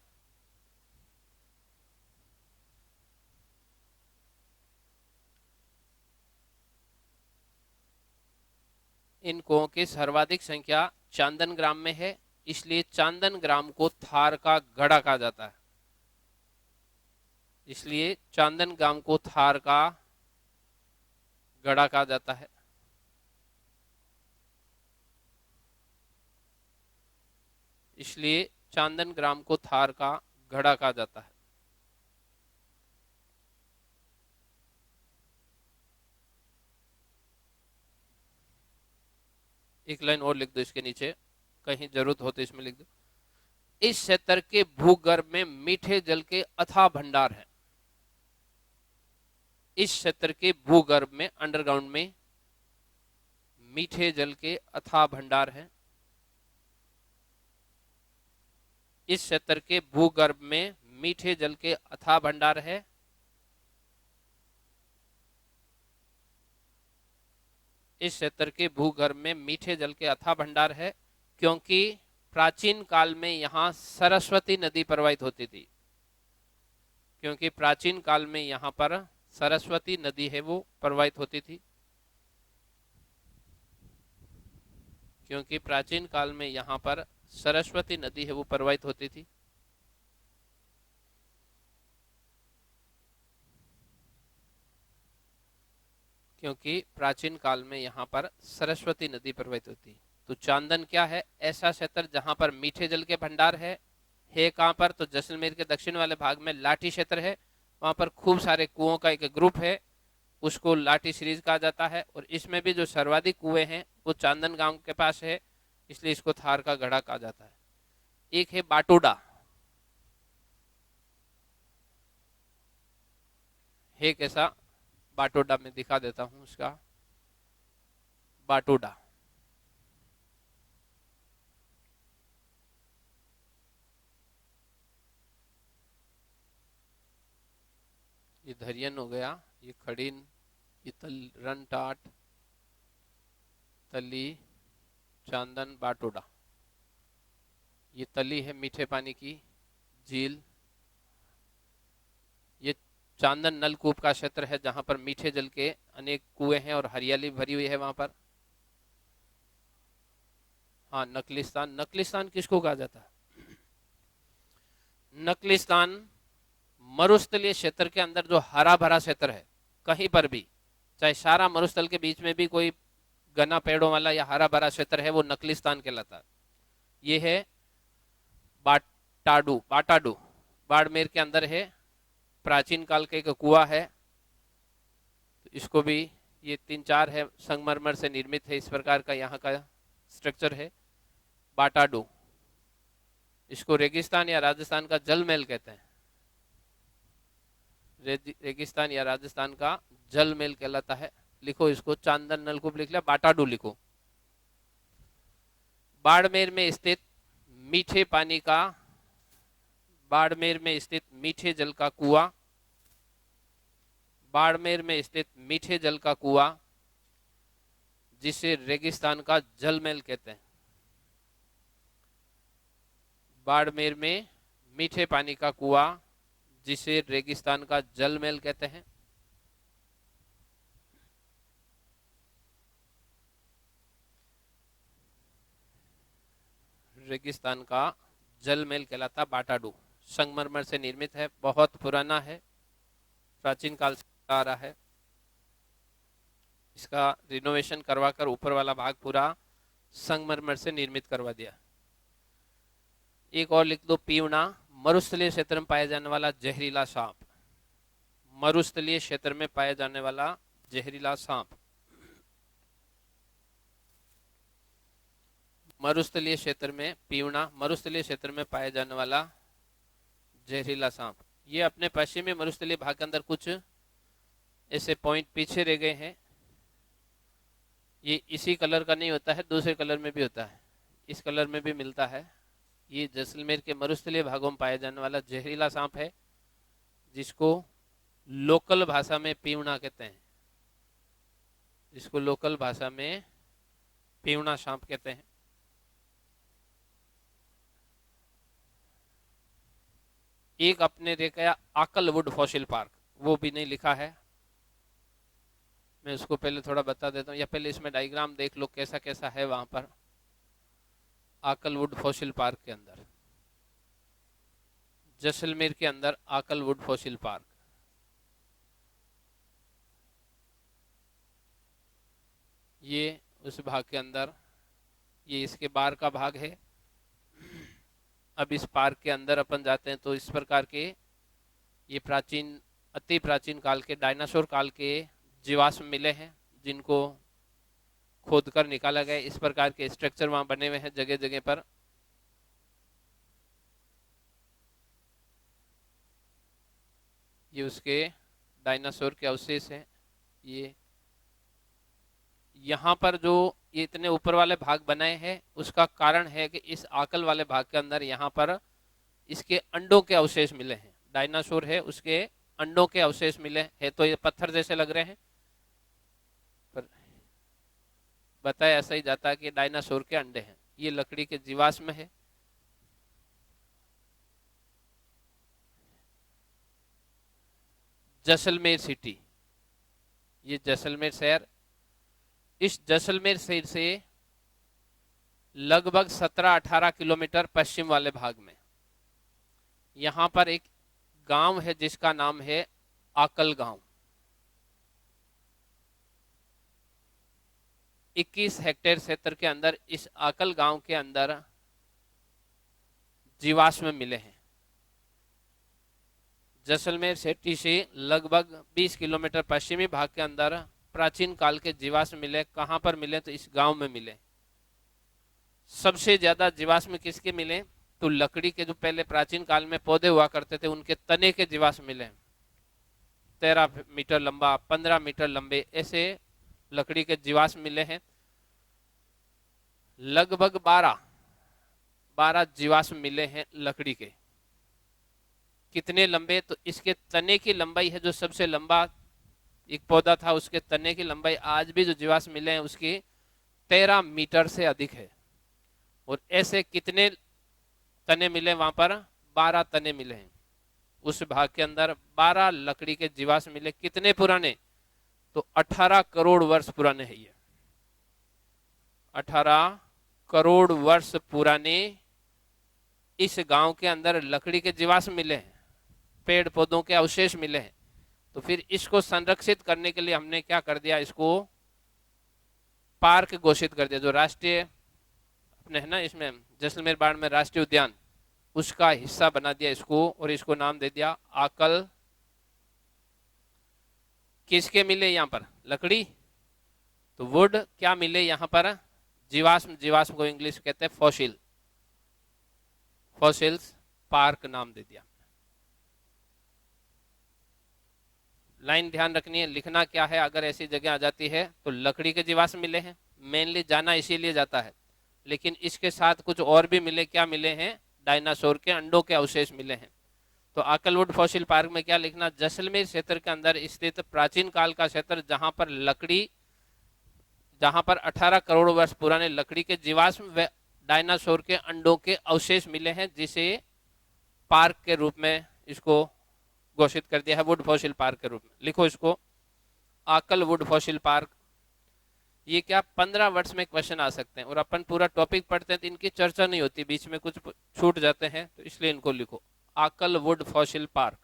इन कुओं की सर्वाधिक संख्या चांदन ग्राम में है, इसलिए चांदन ग्राम को थार का गढ़ा कहा जाता है। इसलिए चांदन ग्राम को थार का गढ़ा कहा जाता है। इसलिए चांदन ग्राम को थार का गढ़ा कहा जाता है। एक लाइन और लिख दो इसके नीचे, कहीं जरूरत हो तो इसमें लिख दो। इस क्षेत्र के भूगर्भ में मीठे जल के अथाह भंडार है। इस क्षेत्र के भूगर्भ में, अंडरग्राउंड में, मीठे जल के अथाह भंडार है। इस क्षेत्र के भूगर्भ में मीठे जल के अथाह भंडार है। इस क्षेत्र के भूगर्भ में मीठे जल के अथाह भंडार है, क्योंकि प्राचीन काल में यहां सरस्वती नदी प्रवाहित होती थी। क्योंकि प्राचीन काल में यहां पर सरस्वती नदी है वो प्रवाहित होती थी। क्योंकि प्राचीन काल में यहां पर सरस्वती नदी है वो प्रवाहित होती थी। क्योंकि प्राचीन काल में यहां पर सरस्वती नदी प्रवाहित होती। तो चांदन क्या है? ऐसा क्षेत्र जहां पर मीठे जल के भंडार है कहां पर? तो जैसलमेर के दक्षिण वाले भाग में लाठी क्षेत्र है, वहां पर खूब सारे कुओं का एक ग्रुप है, उसको लाठी सीरीज कहा जाता है। और इसमें भी जो सर्वाधिक कुएं हैं वो चांदन गांव के पास है, इसलिए इसको थार का गढ़ा कहा जाता है। एक है बाटोडा, है कैसा? बाटोडा में दिखा देता हूं उसका। बाटोडा ये धरियन हो गया, ये खड़ीन, ये रन टाट, तली, चांदन, बाटोडा। ये तली है मीठे पानी की झील। ये चांदन नलकूप का क्षेत्र है जहां पर मीठे जल के अनेक कुएं हैं और हरियाली भरी हुई है वहां पर। हाँ, नकलिस्तान। नकलिस्तान किसको कहा जाता है? नकलिस्तान मरुस्थलीय क्षेत्र के अंदर जो हरा भरा क्षेत्र है, कहीं पर भी, चाहे सारा मरुस्थल के बीच में भी कोई घना पेड़ों वाला या हरा भरा क्षेत्र है, वो नकलिस्तान कहलाता है। ये है बाटाडू। बाटाडू बाड़मेर के अंदर है, प्राचीन काल का एक कुआ है। तो इसको भी, ये 3-4 है, संगमरमर से निर्मित है, इस प्रकार का यहाँ का स्ट्रक्चर है बाटाडू। इसको रेगिस्तान या राजस्थान का जल महल कहते हैं। रेगिस्तान या राजस्थान का जल महल कहलाता है। लिखो इसको, चांदन नलकूप लिख लिया, बाटाडू लिखो। बाड़मेर में स्थित मीठे पानी का, बाड़मेर में स्थित मीठे जल का कुआं, बाड़मेर में स्थित मीठे जल का कुआं जिसे रेगिस्तान का जल महल कहते हैं। बाड़मेर में मीठे पानी का कुआं जिसे रेगिस्तान का जल महल कहते हैं। रेगिस्तान का जल महल कहलाता बाटाडू। संगमरमर से निर्मित है, बहुत पुराना है, प्राचीन काल से आ रहा है। इसका रिनोवेशन करवाकर ऊपर वाला भाग पूरा संगमरमर से निर्मित करवा दिया। एक और लिख दो, पीवना। मरुस्थलीय क्षेत्र में पाया जाने वाला जहरीला सांप। मरुस्थलीय क्षेत्र में पाया जाने वाला जहरीला सांप। मरुस्थलीय क्षेत्र में पीवना, मरुस्थलीय क्षेत्र में पाया जाने वाला जहरीला सांप। ये अपने पश्चिमी मरुस्थलीय भाग के अंदर कुछ ऐसे पॉइंट पीछे रह गए हैं। ये इसी कलर का नहीं होता है, दूसरे कलर में भी होता है, इस कलर में भी मिलता है। ये जैसलमेर के मरुस्थलीय भागों में पाया जाने वाला जहरीला सांप है, जिसको लोकल भाषा में पीवना कहते हैं। जिसको लोकल भाषा में पीवना सांप कहते हैं। एक अपने देखा आकलवुड फॉसिल पार्क, वो भी नहीं लिखा है। मैं उसको पहले थोड़ा बता देता हूँ, या पहले इसमें डायग्राम देख लो कैसा कैसा है वहां पर आकलवुड फॉसिल पार्क के अंदर, जैसलमेर के अंदर आकलवुड फॉसिल पार्क। ये उस भाग के अंदर, ये इसके बाहर का भाग है। अब इस पार्क के अंदर अपन जाते हैं तो इस प्रकार के ये प्राचीन, अति प्राचीन काल के डायनासोर काल के जीवाश्म मिले हैं, जिनको खोद कर निकाला गया। इस प्रकार के स्ट्रक्चर वहां बने हुए हैं जगह जगह पर। ये उसके डायनासोर के अवशेष हैं। ये यहाँ पर जो ये इतने ऊपर वाले भाग बनाए हैं, उसका कारण है कि इस आकल वाले भाग के अंदर यहाँ पर इसके अंडों के अवशेष मिले हैं। डायनासोर है, उसके अंडों के अवशेष मिले हैं। तो ये पत्थर जैसे लग रहे हैं, पर बताया ऐसा ही जाता है कि डायनासोर के अंडे हैं। ये लकड़ी के जीवाश्म है। जैसलमेर सिटी, ये जैसलमेर शहर, इस जैसलमेर शहर से लगभग 17-18 किलोमीटर पश्चिम वाले भाग में यहां पर एक गांव है जिसका नाम है आकल गांव। 21 हेक्टेयर क्षेत्र के अंदर इस आकल गांव के अंदर जीवाश्म मिले हैं। जैसलमेर सिटी से लगभग 20 किलोमीटर पश्चिमी भाग के अंदर प्राचीन काल के जीवाश्म मिले। कहां पर मिले? तो इस गांव में मिले। सबसे ज्यादा जीवाश्म किसके मिले? तो लकड़ी के जो पहले प्राचीन काल में पौधे हुआ करते थे, उनके तने के जीवाश्म मिले। 13 मीटर लंबा, 15 मीटर लंबे, ऐसे लकड़ी के जीवाश्म मिले हैं। लगभग 12 जीवाश्म मिले हैं लकड़ी के। कितने लंबे? तो इसके तने की लंबाई है जो सबसे लंबा एक पौधा था, उसके तने की लंबाई आज भी जो जीवाश्म मिले हैं उसकी 13 मीटर से अधिक है। और ऐसे कितने तने मिले वहां पर? 12 तने मिले हैं। उस भाग के अंदर 12 लकड़ी के जीवाश्म मिले। कितने पुराने? तो 18 करोड़ वर्ष पुराने हैं ये। 18 करोड़ वर्ष पुराने इस गांव के अंदर लकड़ी के जीवाश्म मिले हैं, पेड़ पौधों के अवशेष मिले हैं। तो फिर इसको संरक्षित करने के लिए हमने क्या कर दिया? इसको पार्क घोषित कर दिया। जो राष्ट्रीय अपने है ना, इसमें जैसलमेर बाढ़ में राष्ट्रीय उद्यान, उसका हिस्सा बना दिया इसको, और इसको नाम दे दिया आकल। किसके मिले यहाँ पर? लकड़ी। तो वुड क्या मिले यहाँ पर? जीवाश्म। जीवाश्म को इंग्लिश कहते हैं फॉसिल। फॉसिल्स पार्क नाम दे दिया। लाइन ध्यान रखनी है, लिखना क्या है अगर ऐसी जगह आ जाती है। तो लकड़ी के जीवाश्म मिले हैं, मेनली जाना इसीलिए जाता है, लेकिन इसके साथ कुछ और भी मिले। क्या मिले हैं? डायनासोर के अंडों के अवशेष मिले हैं। तो आकलवुड फॉसिल पार्क में क्या लिखना? जैसलमेर क्षेत्र के अंदर स्थित प्राचीन काल का क्षेत्र जहां पर लकड़ी, जहां पर 18 करोड़ वर्ष पुराने लकड़ी के जीवाश्म व डायनासोर के अंडों के अवशेष मिले हैं, जिसे पार्क के रूप में इसको घोषित कर दिया है, वुड फॉसिल पार्क के रूप में। लिखो इसको, आकल वुड फॉसिल पार्क। ये क्या 15 वर्ष में क्वेश्चन आ सकते हैं, और अपन पूरा टॉपिक पढ़ते हैं तो इनकी चर्चा नहीं होती, बीच में कुछ छूट जाते हैं, तो इसलिए इनको लिखो आकल वुड फॉसिल पार्क।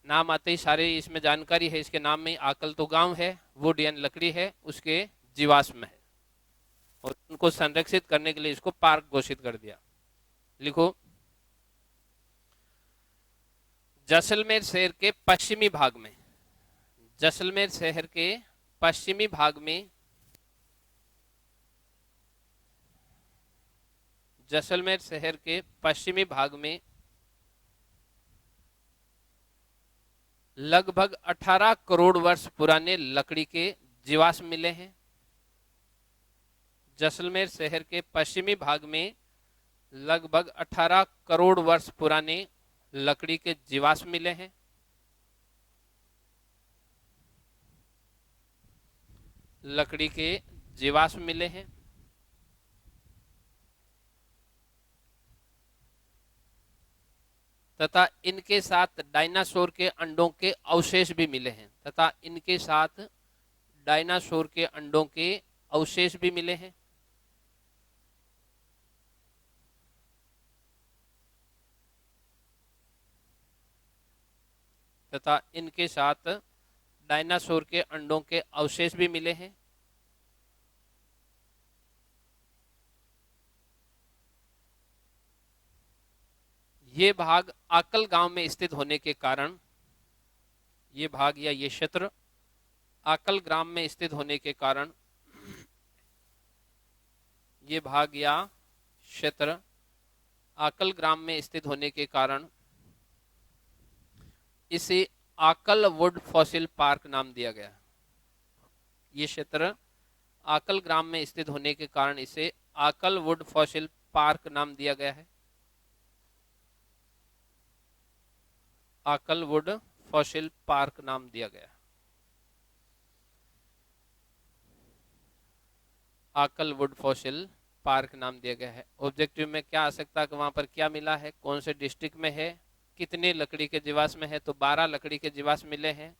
नाम आते ही सारे इसमें जानकारी है, इसके नाम में। आकल तो गांव है, वुड यानी लकड़ी है, उसके जीवाश्म है, और उनको संरक्षित करने के लिए इसको पार्क घोषित कर दिया। लिखो, जैसलमेर शहर के पश्चिमी भाग में, जैसलमेर शहर के पश्चिमी भाग में, जैसलमेर शहर के पश्चिमी भाग में लगभग 18 करोड़ वर्ष पुराने लकड़ी के जीवाश्म मिले हैं। जैसलमेर शहर के पश्चिमी भाग में लगभग 18 करोड़ वर्ष पुराने लकड़ी के जीवाश्म मिले हैं। लकड़ी के जीवाश्म मिले हैं तथा इनके साथ डायनासोर के अंडों के अवशेष भी मिले हैं, तथा इनके साथ डायनासोर के अंडों के अवशेष भी मिले हैं। तथा इनके साथ डायनासोर के अंडों के अवशेष भी मिले हैं। ये भाग आकल गांव में स्थित होने के कारण, ये भाग या ये क्षेत्र आकल ग्राम में स्थित होने के कारण, ये भाग या क्षेत्र आकल ग्राम में स्थित होने के कारण इसे आकल वुड फॉसिल पार्क नाम दिया गया। ये क्षेत्र आकल ग्राम में स्थित होने के कारण इसे आकल वुड फॉसिल पार्क नाम दिया गया है। आकल वुड फॉसिल पार्क नाम दिया गया। आकल वुड फॉसिल पार्क नाम दिया गया है। ऑब्जेक्टिव में क्या आ सकता है कि वहां पर क्या मिला है, कौन से डिस्ट्रिक्ट में है, कितने लकड़ी के जीवाश्म है, तो 12 लकड़ी के जीवाश्म मिले हैं।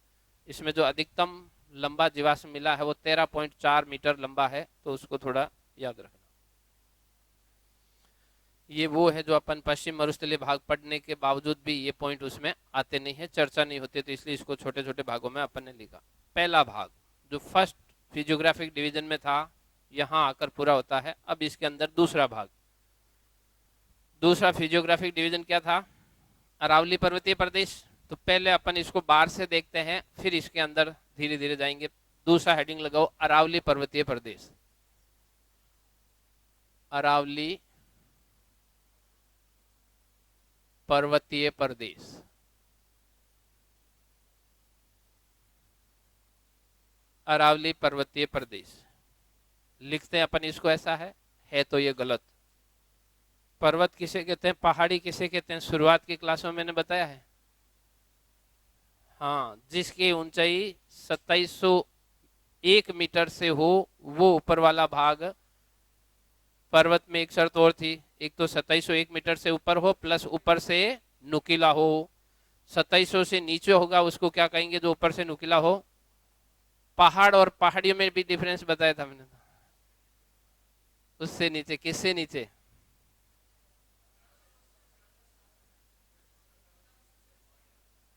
इसमें जो अधिकतम लंबा जीवाश्म मिला है वो 13.4 मीटर लंबा है, तो उसको थोड़ा याद रखना। ये वो है जो अपन पश्चिम मरुस्थलीय भाग पढ़ने के बावजूद भी ये पॉइंट उसमें आते नहीं है, चर्चा नहीं होती, तो इसलिए इसको छोटे छोटे भागों में अपन ने लिखा। पहला भाग जो फर्स्ट फिजियोग्राफिक डिवीजन में था यहां आकर पूरा होता है। अब इसके अंदर दूसरा भाग, दूसरा फिजियोग्राफिक डिवीजन क्या था, अरावली पर्वतीय प्रदेश। तो पहले अपन इसको बाहर से देखते हैं, फिर इसके अंदर धीरे धीरे जाएंगे। दूसरा हेडिंग लगाओ, अरावली पर्वतीय प्रदेश। अरावली पर्वतीय प्रदेश। अरावली पर्वतीय प्रदेश लिखते हैं अपन इसको, ऐसा है तो ये गलत। पर्वत किसे कहते हैं, पहाड़ी किसे कहते हैं, शुरुआत की क्लासों में मैंने बताया है। हाँ, जिसकी ऊंचाई 2701 मीटर से हो वो ऊपर वाला भाग पर्वत में। एक शर्त और थी, एक तो 2701 मीटर से ऊपर हो प्लस ऊपर से नुकीला हो। 2700 से नीचे होगा उसको क्या कहेंगे, जो ऊपर से नुकीला हो। पहाड़ और पहाड़ियों में भी डिफरेंस बताया था मैंने। उससे नीचे, किससे नीचे,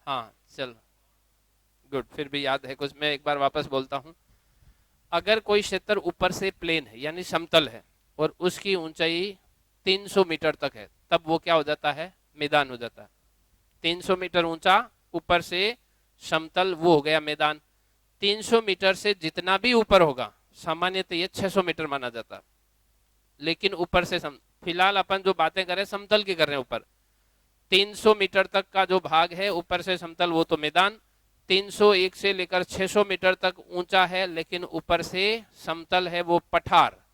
हाँ चलो गुड, फिर भी याद है कुछ। मैं एक बार वापस बोलता हूं। अगर कोई क्षेत्र ऊपर से प्लेन है यानी समतल है और उसकी ऊंचाई 300 मीटर तक है, तब वो क्या हो जाता है, मैदान हो जाता है। 300 मीटर ऊंचा ऊपर से समतल, वो हो गया मैदान। 300 मीटर से जितना भी ऊपर होगा, सामान्यतः ये 600 मीटर माना जाता है, लेकिन ऊपर से फिलहाल अपन जो बातें कर रहे हैं समतल की कर रहे हैं। ऊपर 300 मीटर तक का जो भाग है ऊपर से समतल, वो तो मैदान। 301 से लेकर 600 मीटर तक ऊंचा है लेकिन ऊपर से समतल है, वो पठार।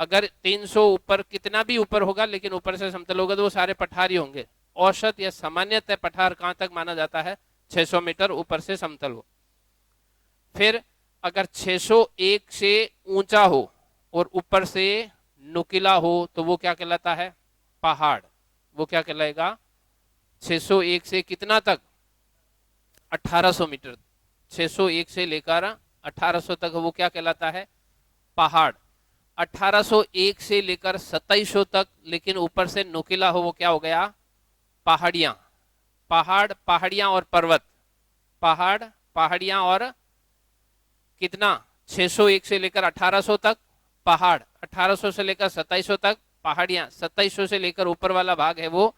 अगर 300 ऊपर कितना भी ऊपर होगा लेकिन ऊपर से समतल होगा तो वो सारे पठार ही होंगे। औसत या सामान्यतः पठार कहां तक माना जाता है, 600 मीटर ऊपर से समतल हो। फिर अगर 601 से ऊंचा हो और ऊपर से नुकीला हो तो वो क्या कहलाता है, पहाड़। वो क्या कहलाएगा, 601 से कितना तक, 1800 मीटर। 601 से लेकर 1800 तक वो क्या कहलाता है, पहाड़। 1801 से लेकर 2700 तक लेकिन ऊपर से नुकीला हो, वो क्या हो गया, पहाड़ियां। पहाड़, पहाड़ियां और पर्वत। पहाड़, पहाड़ियां और कितना, 601 से लेकर 1800 तक पहाड़, 1800 से लेकर 2700 तक पहाड़ियां, 2700 से लेकर ऊपर वाला भाग है वो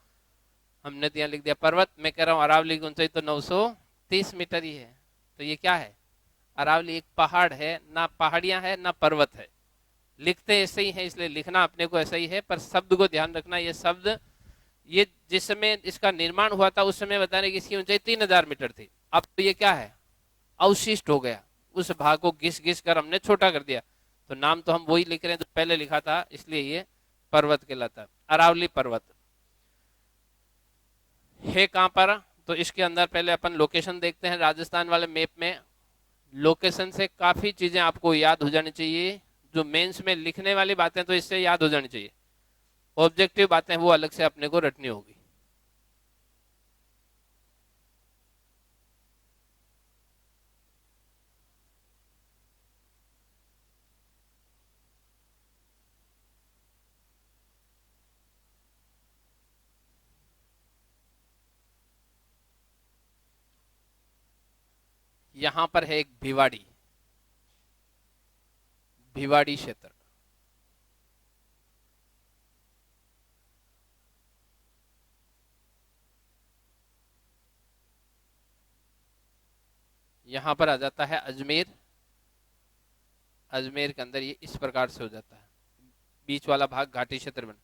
हमने यहाँ लिख दिया पर्वत। मैं कह रहा हूँ अरावली की ऊंचाई तो 930 मीटर ही है, तो ये क्या है, अरावली एक पहाड़ है, ना पहाड़ियां है ना पर्वत है। लिखते ऐसे ही है इसलिए लिखना अपने को ऐसा ही है, पर शब्द को ध्यान रखना। ये शब्द, ये जिस समय इसका निर्माण हुआ था उस समय बता रहे कि इसकी ऊंचाई 3000 मीटर थी। अब तो ये क्या है, अवशिष्ट हो गया, उस भाग को घिस घिस कर हमने छोटा कर दिया। तो नाम तो हम वही लिख रहे हैं जो पहले लिखा था, इसलिए ये पर्वत कहलाता है। अरावली पर्वत है कहां पर, तो इसके अंदर पहले अपन लोकेशन देखते हैं। राजस्थान वाले मैप में लोकेशन से काफी चीजें आपको याद हो जानी चाहिए। जो मेंस में लिखने वाली बातें तो इससे याद हो जानी चाहिए, ऑब्जेक्टिव बातें वो अलग से अपने को रटनी होगी। यहां पर है एक भिवाड़ी, भिवाड़ी क्षेत्र। यहां पर आ जाता है अजमेर, अजमेर के अंदर ये इस प्रकार से हो जाता है, बीच वाला भाग घाटी क्षेत्र में।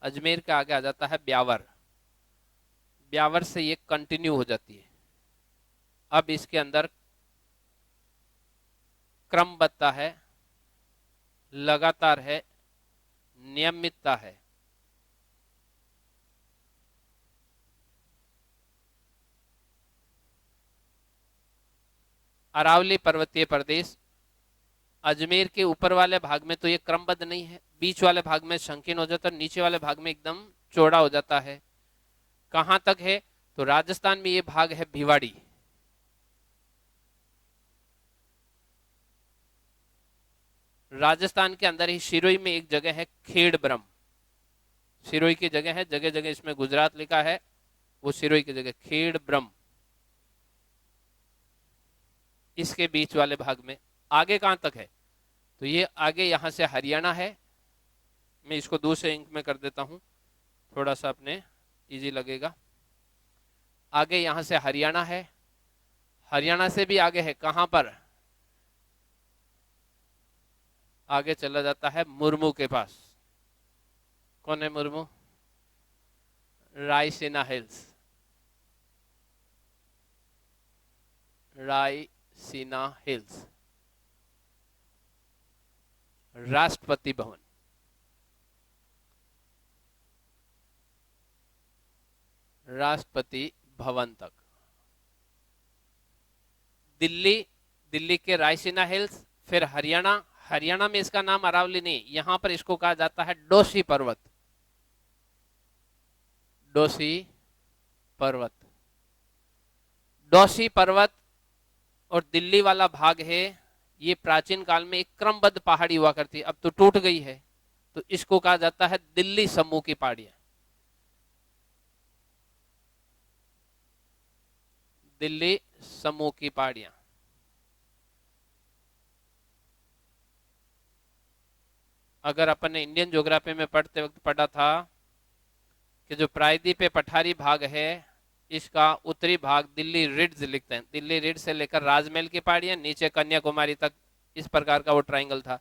अजमेर के आगे आ जाता है ब्यावर, ब्यावर से ये कंटिन्यू हो जाती है। अब इसके अंदर क्रमबद्धता है, लगातार है, नियमितता है। अरावली पर्वतीय प्रदेश, अजमेर के ऊपर वाले भाग में तो ये क्रमबद्ध नहीं है, बीच वाले भाग में संकीर्ण हो जाता है, नीचे वाले भाग में एकदम चौड़ा हो जाता है। कहां तक है? तो राजस्थान में ये भाग है भिवाड़ी, राजस्थान के अंदर ही सिरोही में एक जगह है खेड़ ब्रह्म, सिरोही की जगह है, जगह जगह इसमें गुजरात लिखा है, वो सिरोही की जगह खेड़ ब्रह्म। इसके बीच वाले भाग में आगे कहां तक है? तो ये आगे यहां से हरियाणा है, मैं इसको दूसरे इंक में कर देता हूं, थोड़ा सा अपने इजी लगेगा। आगे यहां से हरियाणा है, हरियाणा से भी आगे है, कहां पर? आगे चला जाता है मुर्मू के पास। कौन है मुर्मू? रायसीना हिल्स, रायसीना हिल्स, राष्ट्रपति भवन, राष्ट्रपति भवन तक। दिल्ली, दिल्ली के रायसीना हिल्स, फिर हरियाणा, हरियाणा में इसका नाम अरावली नहीं, यहां पर इसको कहा जाता है डोसी पर्वत, डोसी पर्वत। डोसी पर्वत और दिल्ली वाला भाग है, ये प्राचीन काल में एक क्रमबद्ध पहाड़ी हुआ करती, अब तो टूट गई है, तो इसको कहा जाता है दिल्ली समूह की पहाड़ियां, दिल्ली समूह की पहाड़ियां। अगर अपन ने इंडियन ज्योग्राफी में पढ़ते वक्त पढ़ा था कि जो प्रायद्वीपीय पठारी भाग है, इसका उत्तरी भाग दिल्ली रिड्ज लिखते हैं, दिल्ली रिड्ज से लेकर राजमहल की पहाड़ियां नीचे कन्याकुमारी तक, इस प्रकार का वो ट्रायंगल था।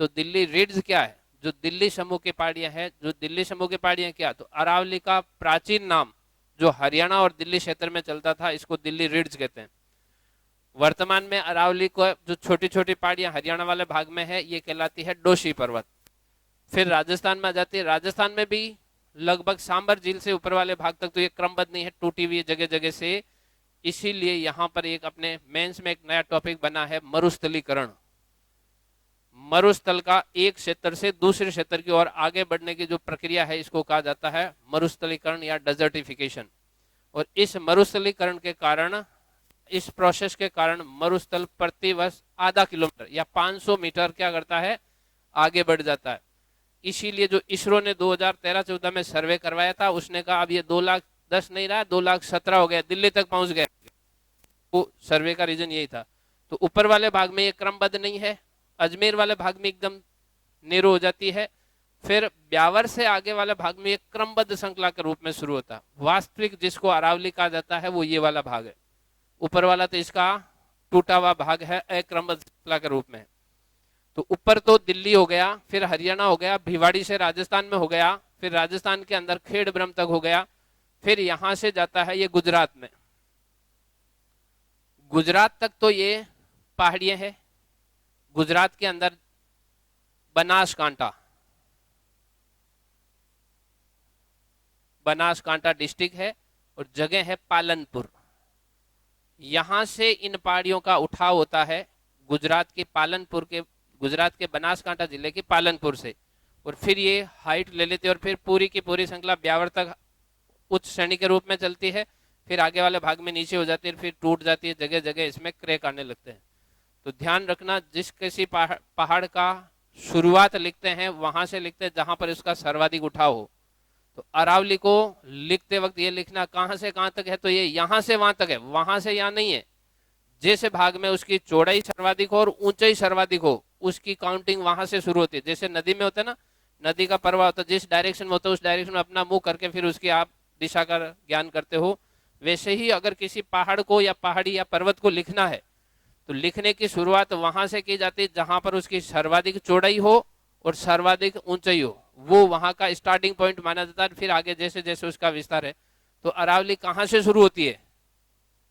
तो दिल्ली रिड्ज क्या है? जो दिल्ली समूह की पहाड़ियां है, जो दिल्ली समूह की पहाड़ियां क्या? तो अरावली का प्राचीन नाम जो हरियाणा और दिल्ली क्षेत्र में चलता था, इसको दिल्ली रिड्ज कहते हैं। वर्तमान में अरावली को जो छोटी छोटी पहाड़ियां हरियाणा वाले भाग में है, ये कहलाती है डोशी पर्वत। फिर राजस्थान में आ जाती है, राजस्थान में भी लगभग सांबर झील से ऊपर वाले भाग तक तो ये क्रमबद्ध नहीं है, टूटी हुई है जगह जगह से। इसीलिए यहां पर एक अपने मेंस में एक नया टॉपिक बना है मरुस्थलीकरण। मरुस्थल का एक क्षेत्र से दूसरे क्षेत्र की ओर आगे बढ़ने की जो प्रक्रिया है, इसको कहा जाता है मरुस्थलीकरण या डेजर्टिफिकेशन। और इस मरुस्थलीकरण के कारण, इस प्रोसेस के कारण मरुस्थल प्रति वर्ष आधा किलोमीटर या 500 मीटर क्या करता है? आगे बढ़ जाता है। इसीलिए जो इसरो ने 2013-14 में सर्वे करवाया था, उसने कहा अब ये 2,10,000 नहीं रहा, 2,17,000 हो गया, दिल्ली तक पहुंच गया। वो सर्वे का रीजन यही था। तो ऊपर वाले भाग में ये क्रमबद्ध नहीं है, अजमेर वाले भाग में एकदम नेरो हो जाती है। फिर ब्यावर से आगे वाले भाग में एक क्रमबद्ध श्रृंखला के रूप में शुरू होता है। वास्तविक जिसको अरावली कहा जाता है वो ये वाला भाग है, ऊपर वाला तो इसका टूटा हुआ भाग है, अक्रमबद्ध श्रृंखला के रूप में। तो ऊपर तो दिल्ली हो गया, फिर हरियाणा हो गया, भिवाड़ी से राजस्थान में हो गया, फिर राजस्थान के अंदर खेड़ ब्रह्म तक हो गया, फिर यहां से जाता है ये गुजरात में। गुजरात तक तो ये पहाड़ियां हैं। गुजरात के अंदर बनासकांठा, बनासकांठा डिस्ट्रिक्ट है और जगह है पालनपुर। यहां से इन पहाड़ियों का उठाव होता है गुजरात के पालनपुर के, गुजरात के बनासकांठा जिले के पालनपुर से, और फिर ये हाइट ले लेते हैं और फिर पूरी की पूरी श्रृंखला ब्यावर तक उच्च श्रेणी के रूप में चलती है, फिर आगे वाले भाग में नीचे हो जाती है, फिर टूट जाती है, जगह जगह इसमें क्रैक आने लगते हैं। तो ध्यान रखना, जिस किसी पहाड़ का शुरुआत लिखते हैं वहां से लिखते हैं जहां पर इसका सर्वाधिक उठाव हो। तो अरावली को लिखते वक्त ये लिखना कहां से कहां तक है, तो ये यहां से वहां तक है, वहां से यहां नहीं है। जैसे भाग में उसकी चौड़ाई सर्वाधिक हो और ऊंचाई सर्वाधिक हो, उसकी काउंटिंग वहां से शुरू होती है। जैसे नदी में होता है ना, नदी का प्रवाह होता है, जिस डायरेक्शन में होता है उस डायरेक्शन में अपना मुंह करके फिर उसकी आप दिशा का ज्ञान करते हो। वैसे ही अगर किसी पहाड़ को या पहाड़ी या पर्वत को लिखना है तो लिखने की शुरुआत वहां से की जाती है जहां पर उसकी सर्वाधिक चौड़ाई हो और सर्वाधिक ऊंचाई हो, वो वहां का स्टार्टिंग पॉइंट माना जाता है। फिर आगे जैसे जैसे उसका विस्तार है। तो अरावली कहाँ से शुरू होती है?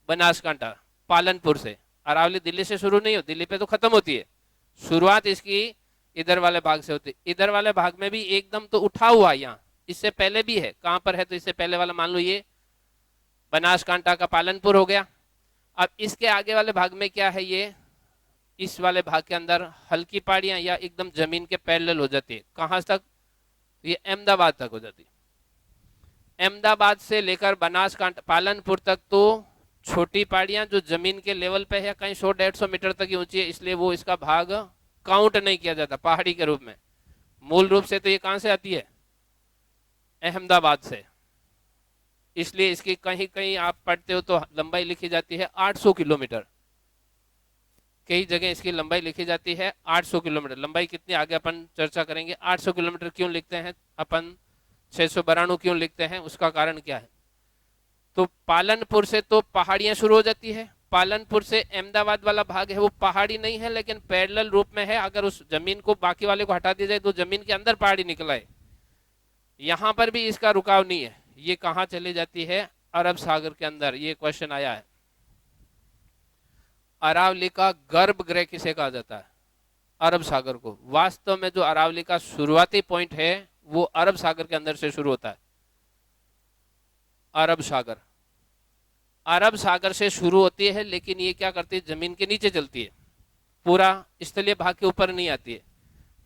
बनासकांठा, पालनपुर से। अरावली दिल्ली से शुरू नहीं होती, दिल्ली पे तो खत्म होती है। शुरुआत इसकी इधर वाले भाग से होती है। इधर वाले भाग में भी एकदम तो उठा हुआ यहाँ, इससे पहले भी है। कहां पर है? तो इससे पहले वाला मान लो ये बनासकांठा का पालनपुर हो गया। अब इसके आगे वाले भाग में क्या है? ये इस वाले भाग के अंदर हल्की पहाड़ियां या एकदम जमीन के पैरेलल हो जाती है। कहां तक? ये अहमदाबाद तक हो जाती है। अहमदाबाद से लेकर बनासकांठा पालनपुर तक तो छोटी पहाड़ियां जो जमीन के लेवल पे है, कहीं 100-150 मीटर तक की ऊंची है, इसलिए वो इसका भाग काउंट नहीं किया जाता पहाड़ी के रूप में। मूल रूप से तो ये कहां से आती है? अहमदाबाद से। इसलिए इसकी कहीं कहीं आप पढ़ते हो तो लंबाई लिखी जाती है 800 किलोमीटर। कई जगह इसकी लंबाई लिखी जाती है 800 किलोमीटर। लंबाई कितनी आगे अपन चर्चा करेंगे। 800 किलोमीटर क्यों लिखते हैं अपन, 692 क्यों लिखते हैं, उसका कारण क्या है? तो पालनपुर से तो पहाड़ियां शुरू हो जाती है। पालनपुर से अहमदाबाद वाला भाग है वो पहाड़ी नहीं है लेकिन पैरेलल रूप में है। अगर उस जमीन को बाकी वाले को हटा दिया जाए तो जमीन के अंदर पहाड़ी निकला है। यहां पर भी इसका रुकाव नहीं है। ये कहां चली जाती है? अरब सागर के अंदर। ये क्वेश्चन आया है। अरावली का गर्भगृह किसे कहा जाता है? अरब सागर को। वास्तव में जो अरावली का शुरुआती पॉइंट है वो अरब सागर के अंदर से शुरू होता है। अरब सागर, अरब सागर से शुरू होती है, लेकिन ये क्या करती है? जमीन के नीचे चलती है, पूरा स्थलीय भाग के ऊपर नहीं आती है।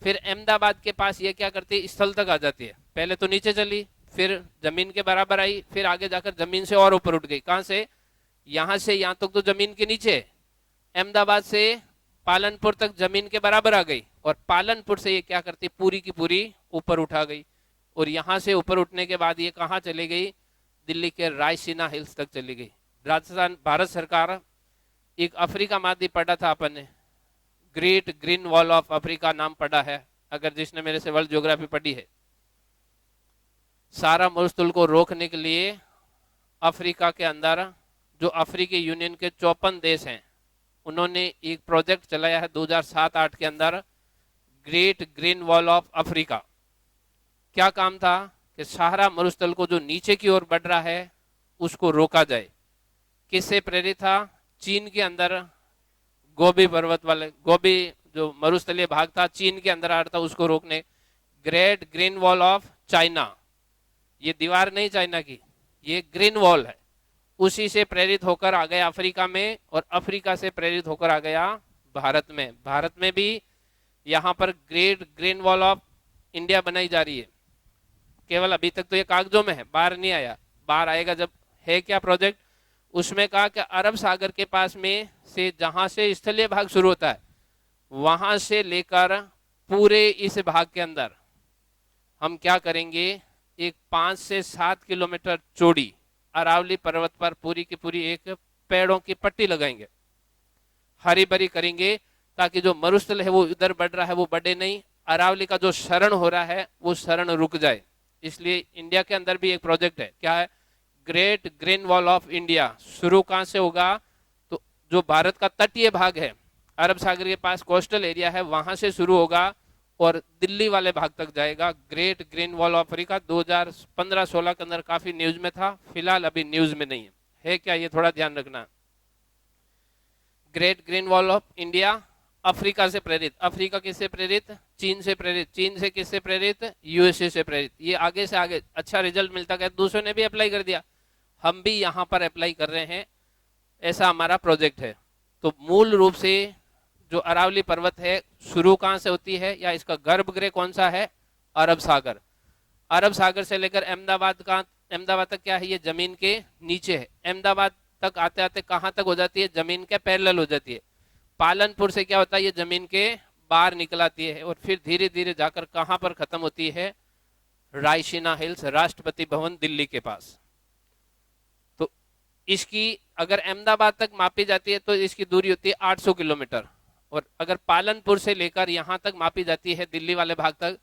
फिर अहमदाबाद के पास ये क्या करती है? स्थल तक आ जाती है। पहले तो नीचे चली, फिर जमीन के बराबर आई, फिर आगे जाकर जमीन से और ऊपर उठ गई। कहां से? यहां से यहां तक तो जमीन के नीचे। अहमदाबाद से पालनपुर तक जमीन के बराबर आ गई, और पालनपुर से ये क्या करती? पूरी की पूरी ऊपर उठा गई। और यहां से ऊपर उठने के बाद ये कहां चली गई? दिल्ली के रायसीना हिल्स तक चली गई। राजस्थान, भारत सरकार, एक अफ्रीका महाद्वीप पढ़ा था अपन ने, great green wall of Africa नाम पढ़ा है अगर जिसने मेरे से वर्ल्ड ज्योग्राफी पढ़ी है। सारा मरुस्थल को रोकने के लिए अफ्रीका के अंदर जो अफ्रीकी यूनियन के 54 देश हैं, उन्होंने एक प्रोजेक्ट चलाया है 2007-8 के अंदर, great green wall of Africa. क्या काम था? कि सहारा मरुस्थल को जो नीचे की ओर बढ़ रहा है उसको रोका जाए। किससे प्रेरित था? चीन के अंदर गोबी पर्वत वाले, गोबी जो मरुस्थलीय भाग था चीन के अंदर आ रहा था, उसको रोकने। Great green wall of China, ये दीवार नहीं चाइना की, ये ग्रीन वॉल है। उसी से प्रेरित होकर आ गया अफ्रीका में, और अफ्रीका से प्रेरित होकर आ गया भारत में। भारत में भी यहाँ पर great green wall of India बनाई जा रही है। केवल अभी तक तो ये कागजों में है, बाहर नहीं आया। बाहर आएगा जब। है क्या प्रोजेक्ट? उसमें कहा कि अरब सागर के पास में से जहां से स्थलीय भाग शुरू होता है वहां से लेकर पूरे इस भाग के अंदर हम क्या करेंगे? एक 5 से 7 किलोमीटर चौड़ी अरावली पर्वत पर पूरी की पूरी एक पेड़ों की पट्टी लगाएंगे, हरी भरी करेंगे, ताकि जो मरुस्थल है वो इधर बढ़ रहा है वो बढ़े नहीं, अरावली का जो शरण हो रहा है वो शरण रुक जाए। इसलिए इंडिया के अंदर भी एक प्रोजेक्ट है। क्या है? Great green wall of India. शुरू कहां से होगा? तो जो भारत का तटीय भाग है, अरब सागर के पास कोस्टल एरिया है, वहां से शुरू होगा और दिल्ली वाले भाग तक जाएगा। Great green wall of Africa 2015-16 के अंदर काफी न्यूज में था, फिलहाल अभी न्यूज में नहीं है। है क्या? ये थोड़ा ध्यान रखना। Great green wall of India Africa से प्रेरित। अफ्रीका किससे प्रेरित? चीन से प्रेरित। चीन से किससे प्रेरित? यूएसए से प्रेरित। ये आगे से आगे अच्छा रिजल्ट मिलता गया, दूसरों ने भी अप्लाई कर दिया, हम भी यहाँ पर अप्लाई कर रहे हैं, ऐसा हमारा प्रोजेक्ट है। तो मूल रूप से जो अरावली पर्वत है शुरू कहाँ से होती है, या इसका गर्भगृह कौन सा है? अरब सागर। अरब सागर से लेकर अहमदाबाद तक क्या है? ये जमीन के नीचे है। अहमदाबाद तक आते आते कहाँ तक हो जाती है? जमीन के पैरेलल हो जाती है। पालनपुर से क्या होता है? ये जमीन के बाहर निकलाती है और फिर धीरे धीरे जाकर कहां पर खत्म होती है? रायसीना हिल्स, राष्ट्रपति भवन दिल्ली के पास। तो इसकी अगर अहमदाबाद तक मापी जाती है तो इसकी दूरी होती है 800 किलोमीटर, और अगर पालनपुर से लेकर यहां तक मापी जाती है दिल्ली वाले भाग तक,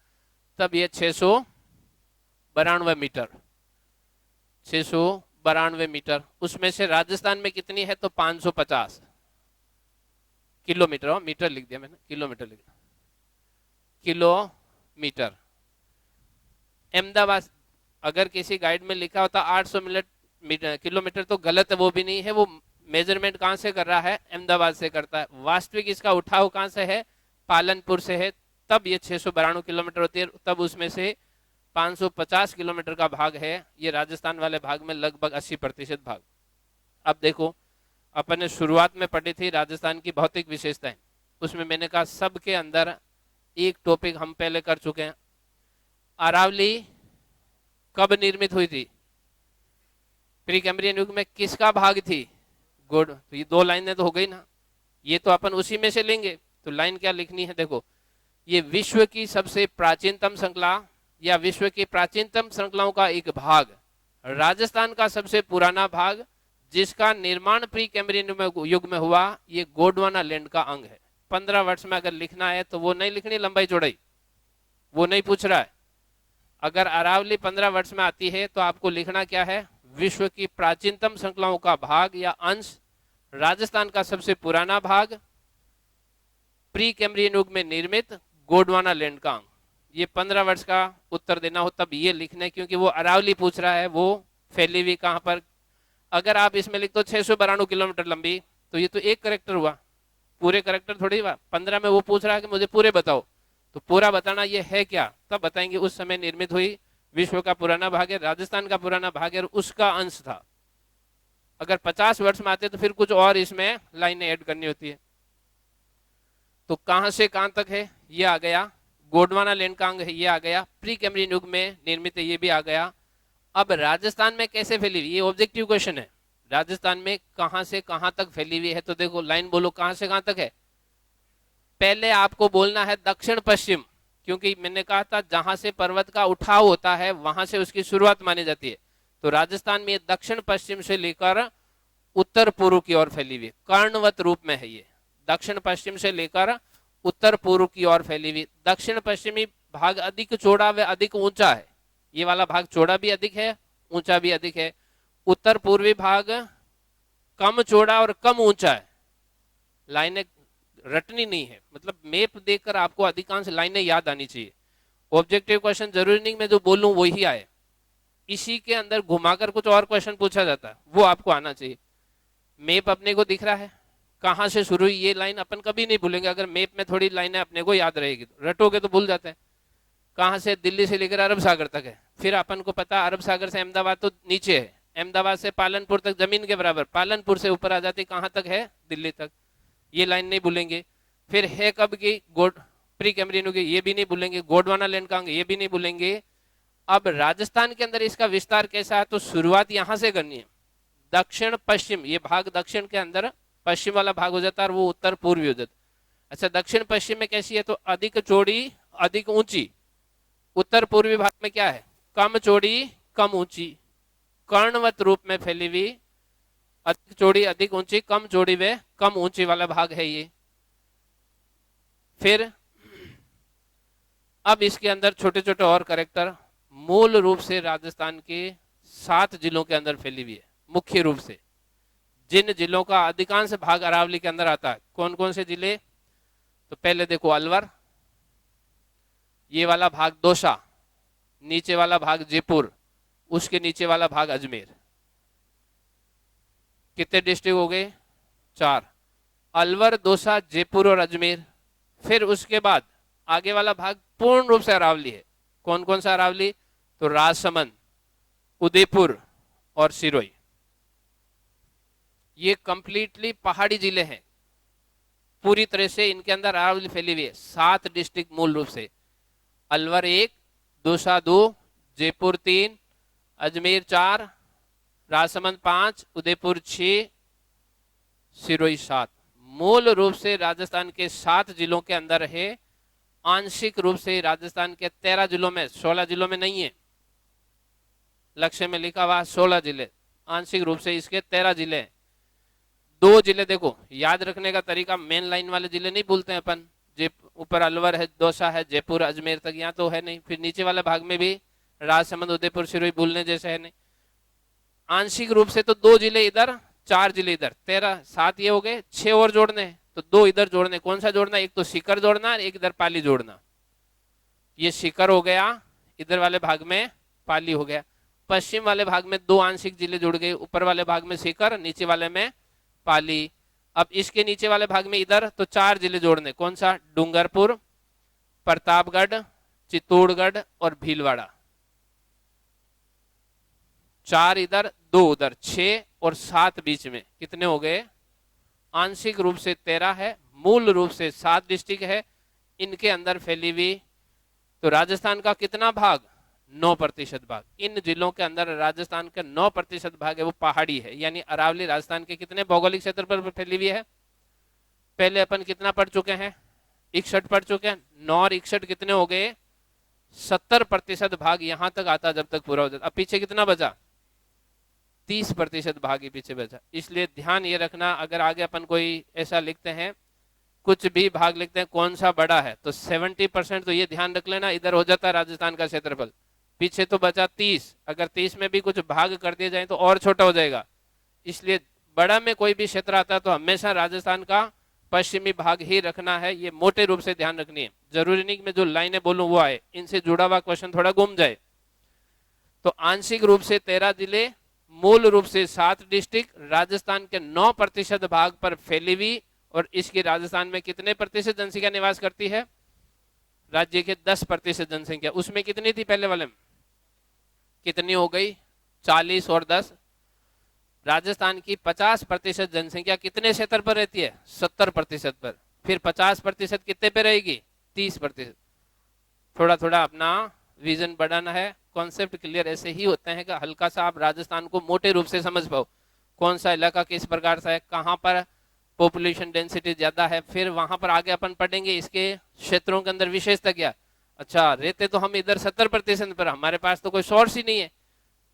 तब ये 692 मीटर, 692 मीटर। उसमें से राजस्थान में कितनी है तो 550 किलोमीटर, मीटर लिख दिया मैंने, किलोमीटर लिख दिया, किलोमीटर। अहमदाबाद अगर किसी गाइड में लिखा होता 800 किलोमीटर तो गलत है, वो भी नहीं है, वो मेजरमेंट कहां से कर रहा है, अहमदाबाद से करता है। वास्तविक इसका उठाव कहां से है, पालनपुर से है, तब ये 692 किलोमीटर होती है, तब उसमें से 550 किलोमीटर का भाग है ये राजस्थान वाले भाग में, लगभग 80% भाग। अब देखो अपन ने शुरुआत में पढ़ी थी राजस्थान की भौतिक विशेषताएं, उसमें मैंने कहा सबके अंदर एक टॉपिक हम पहले कर चुके हैं, अरावली कब निर्मित हुई थी, प्री कैम्ब्रियन युग में किसका भाग थी, गुड। तो ये 2 लाइनें तो हो गई ना, ये तो अपन उसी में से लेंगे। तो लाइन क्या लिखनी है, देखो ये विश्व की सबसे प्राचीनतम श्रृंखला या विश्व की प्राचीनतम श्रृंखलाओं का एक भाग, राजस्थान का सबसे पुराना भाग जिसका निर्माण प्री कैम्ब्रियन युग में हुआ, ये गोंडवाना लैंड का अंग है। 15 वर्ष में अगर लिखना है तो वो नहीं लिखनी लंबाई चौड़ाई, वो नहीं पूछ रहा है। अगर अरावली 15 वर्ष में आती है तो आपको लिखना क्या है, विश्व की प्राचीनतम श्रृंखलाओं का भाग या अंश, राजस्थान का सबसे पुराना भाग, प्री कैम्ब्रियन युग में निर्मित गोंडवाना लैंड का अंग। ये 15 वर्ष का उत्तर देना हो तब ये लिखना है, क्योंकि वो अरावली पूछ रहा है, वो फैली हुई कहां पर। अगर आप इसमें लिख दो 692 किलोमीटर लंबी, तो ये तो एक करेक्टर हुआ, पूरे करेक्टर थोड़ी हुआ। 15 में वो पूछ रहा है कि मुझे पूरे बताओ, तो पूरा बताना ये है क्या, तब बताएंगे उस समय निर्मित हुई, विश्व का पुराना भाग है, राजस्थान का पुराना भाग है और उसका अंश था। अगर 50 वर्ष में आते तो फिर कुछ और इसमें लाइनें ऐड करनी होती है। तो कहां से कहां तक है, ये आ गया, गोंडवाना लैंड का अंग है, ये आ गया, प्री कैम्ब्रियन युग में निर्मित है, ये भी आ गया। अब राजस्थान में कैसे फैली हुई, ये ऑब्जेक्टिव क्वेश्चन है, राजस्थान में कहां से कहां तक फैली हुई है। तो देखो लाइन बोलो कहां से कहां तक है, पहले आपको बोलना है दक्षिण पश्चिम, क्योंकि मैंने कहा था जहां से पर्वत का उठाव होता है वहां से उसकी शुरुआत मानी जाती है। तो राजस्थान में दक्षिण पश्चिम से लेकर उत्तर पूर्व की ओर फैली हुई, कर्णवत रूप में है ये, दक्षिण पश्चिम से लेकर उत्तर पूर्व की ओर फैली हुई। दक्षिण पश्चिमी भाग अधिक चौड़ा व अधिक ऊंचा है, ये वाला भाग चौड़ा भी अधिक है, ऊंचा भी अधिक है। उत्तर पूर्वी भाग कम चौड़ा और कम ऊंचा है। लाइनें रटनी नहीं है, मतलब मैप देखकर आपको अधिकांश लाइनें याद आनी चाहिए। ऑब्जेक्टिव क्वेश्चन जरूरी नहीं मैं जो बोलूं वही आए, इसी के अंदर घुमाकर कुछ और क्वेश्चन पूछा जाता है, वो आपको आना चाहिए। मैप अपने को दिख रहा है, कहां से शुरू हुई ये लाइन अपन कभी नहीं भूलेंगे। अगर मैप में थोड़ी लाइनें अपने को याद रहेगी, रटोगे तो भूल जाते हैं। कहां से, दिल्ली से लेकर अरब सागर तक है, फिर अपन को पता अरब सागर से अहमदाबाद तो नीचे है, अहमदाबाद से पालनपुर तक जमीन के बराबर, पालनपुर से ऊपर आ जाती कहां तक है, दिल्ली तक, ये लाइन नहीं भूलेंगे। फिर है कब की, प्री कैम्ब्रियन युग, ये भी नहीं भूलेंगे। गोंडवाना लैंड का अंग, ये भी नहीं भूलेंगे। अब राजस्थान के अंदर इसका विस्तार कैसा है, तो शुरुआत यहां से करनी है, दक्षिण पश्चिम, ये भाग दक्षिण के अंदर पश्चिम वाला भाग हो जाता है और वो उत्तर पूर्वी हो जाता है। अच्छा दक्षिण पश्चिम में कैसी है, तो अधिक चौड़ी अधिक ऊंची। उत्तर पूर्वी भाग में क्या है, कम चौड़ी कम ऊंची, कर्णवत रूप में फैली हुई, अधिक चौड़ी अधिक ऊंची, कम चौड़ी व कम ऊंची वाला भाग है ये। फिर अब इसके अंदर छोटे छोटे और कैरेक्टर, मूल रूप से राजस्थान के 7 जिलों के अंदर फैली हुई है। मुख्य रूप से जिन जिलों का अधिकांश भाग अरावली के अंदर आता है, कौन कौन से जिले, तो पहले देखो अलवर, ये वाला भाग दौसा, नीचे वाला भाग जयपुर, उसके नीचे वाला भाग अजमेर। कितने डिस्ट्रिक्ट हो गए, 4, अलवर दौसा जयपुर और अजमेर। फिर उसके बाद आगे वाला भाग पूर्ण रूप से अरावली है। कौन कौन सा अरावली, तो राजसमंद, उदयपुर और सिरोही, ये कंप्लीटली पहाड़ी जिले हैं, पूरी तरह से इनके अंदर अरावली फैली हुई है। 7 डिस्ट्रिक्ट मूल रूप से, अलवर 1, दौसा 2, जयपुर 3, अजमेर 4, राजसमंद 5, उदयपुर 6, सिरोही 7। मूल रूप से राजस्थान के 7 जिलों के अंदर है। आंशिक रूप से राजस्थान के 13 जिलों में, 16 जिलों में नहीं है, लक्ष्य में लिखा हुआ 16 जिले, आंशिक रूप से इसके 13 जिले हैं। 2 जिले देखो, याद रखने का तरीका, मेन लाइन वाले जिले नहीं भूलते हैं अपन, ऊपर अलवर है, दौसा है, जयपुर, अजमेर तक, यहाँ तो है नहीं। फिर नीचे वाले भाग में भी राजसमंद, उदयपुर, सिरोही भूलने जैसे है नहीं। आंशिक रूप से तो 2 जिले इधर, 4 जिले इधर, 13, 7 ये हो गए, 6 और जोड़ने, तो 2 इधर जोड़ने। कौन सा जोड़ना? एक तो सीकर जोड़ना, एक इधर पाली जोड़ना। ये सीकर हो गया, इधर वाले भाग में पाली हो गया। पश्चिम वाले भाग में 2 आंशिक जिले जुड़ गए, ऊपर वाले भाग में सीकर, नीचे वाले में पाली। अब इसके नीचे वाले भाग में इधर तो 4 जिले जोड़ने। कौन सा? डूंगरपुर, प्रतापगढ़, चित्तौड़गढ़ और भीलवाड़ा। 4 इधर, 2 उधर, 6 और 7 बीच में, कितने हो गए? आंशिक रूप से 13 है, मूल रूप से 7 डिस्ट्रिक्ट है, इनके अंदर फैली हुई। तो राजस्थान का कितना भाग? 9% भाग। इन जिलों के अंदर राजस्थान का 9% भाग है वो पहाड़ी है, यानी अरावली राजस्थान के कितने भौगोलिक क्षेत्र पर फैली हुई है? पहले अपन कितना पढ़ चुके हैं? 61 पढ़ चुके हैं। 9 और 61 कितने हो गए? 70% भाग यहां तक आता जब तक पूरा हो जाता। अब पीछे कितना बचा? 30% भाग ही पीछे बचा। इसलिए ध्यान ये रखना, अगर आगे अपन कोई ऐसा लिखते हैं, कुछ भी भाग लिखते हैं, कौन सा बड़ा है, तो 70%, तो ये ध्यान रख लेना, इधर हो जाता है राजस्थान का क्षेत्रफल। पीछे तो बचा 30, अगर 30 में भी कुछ भाग कर दिए जाए तो और छोटा हो जाएगा। इसलिए बड़ा में कोई भी क्षेत्र आता है तो हमेशा राजस्थान का पश्चिमी भाग ही रखना है, ये मोटे रूप से ध्यान रखनी है। जरूरी नहीं कि मैं जो लाइनें बोलूं वो आए, इनसे जुड़ा हुआ क्वेश्चन थोड़ा गुम जाए। तो आंशिक रूप से 13 जिले, मूल रूप से 7 डिस्ट्रिक्ट, राजस्थान के 9% भाग पर फैली हुई। और इसकी राजस्थान में कितने प्रतिशत जनसंख्या निवास करती है? राज्य के 10% जनसंख्या। उसमें कितनी थी पहले वाले में? कितनी हो गई? 40 और 10। राजस्थान की 50% जनसंख्या कितने क्षेत्र पर रहती है? 70% पर। फिर 50% कितने पे रहेगी? 30%। थोड़ा थोड़ा अपना विजन बढ़ाना है। कॉन्सेप्ट क्लियर ऐसे ही होते हैं कि हल्का सा आप राजस्थान को मोटे रूप से समझ पाओ, कौन सा इलाका किस प्रकार से है, कहाँ पर पॉपुलेशन डेंसिटी ज्यादा है। फिर वहां पर आगे अपन पढ़ेंगे इसके क्षेत्रों के अंदर विशेषता क्या। अच्छा, रहते तो हम इधर 70% पर, हमारे पास तो कोई सोर्स ही नहीं है।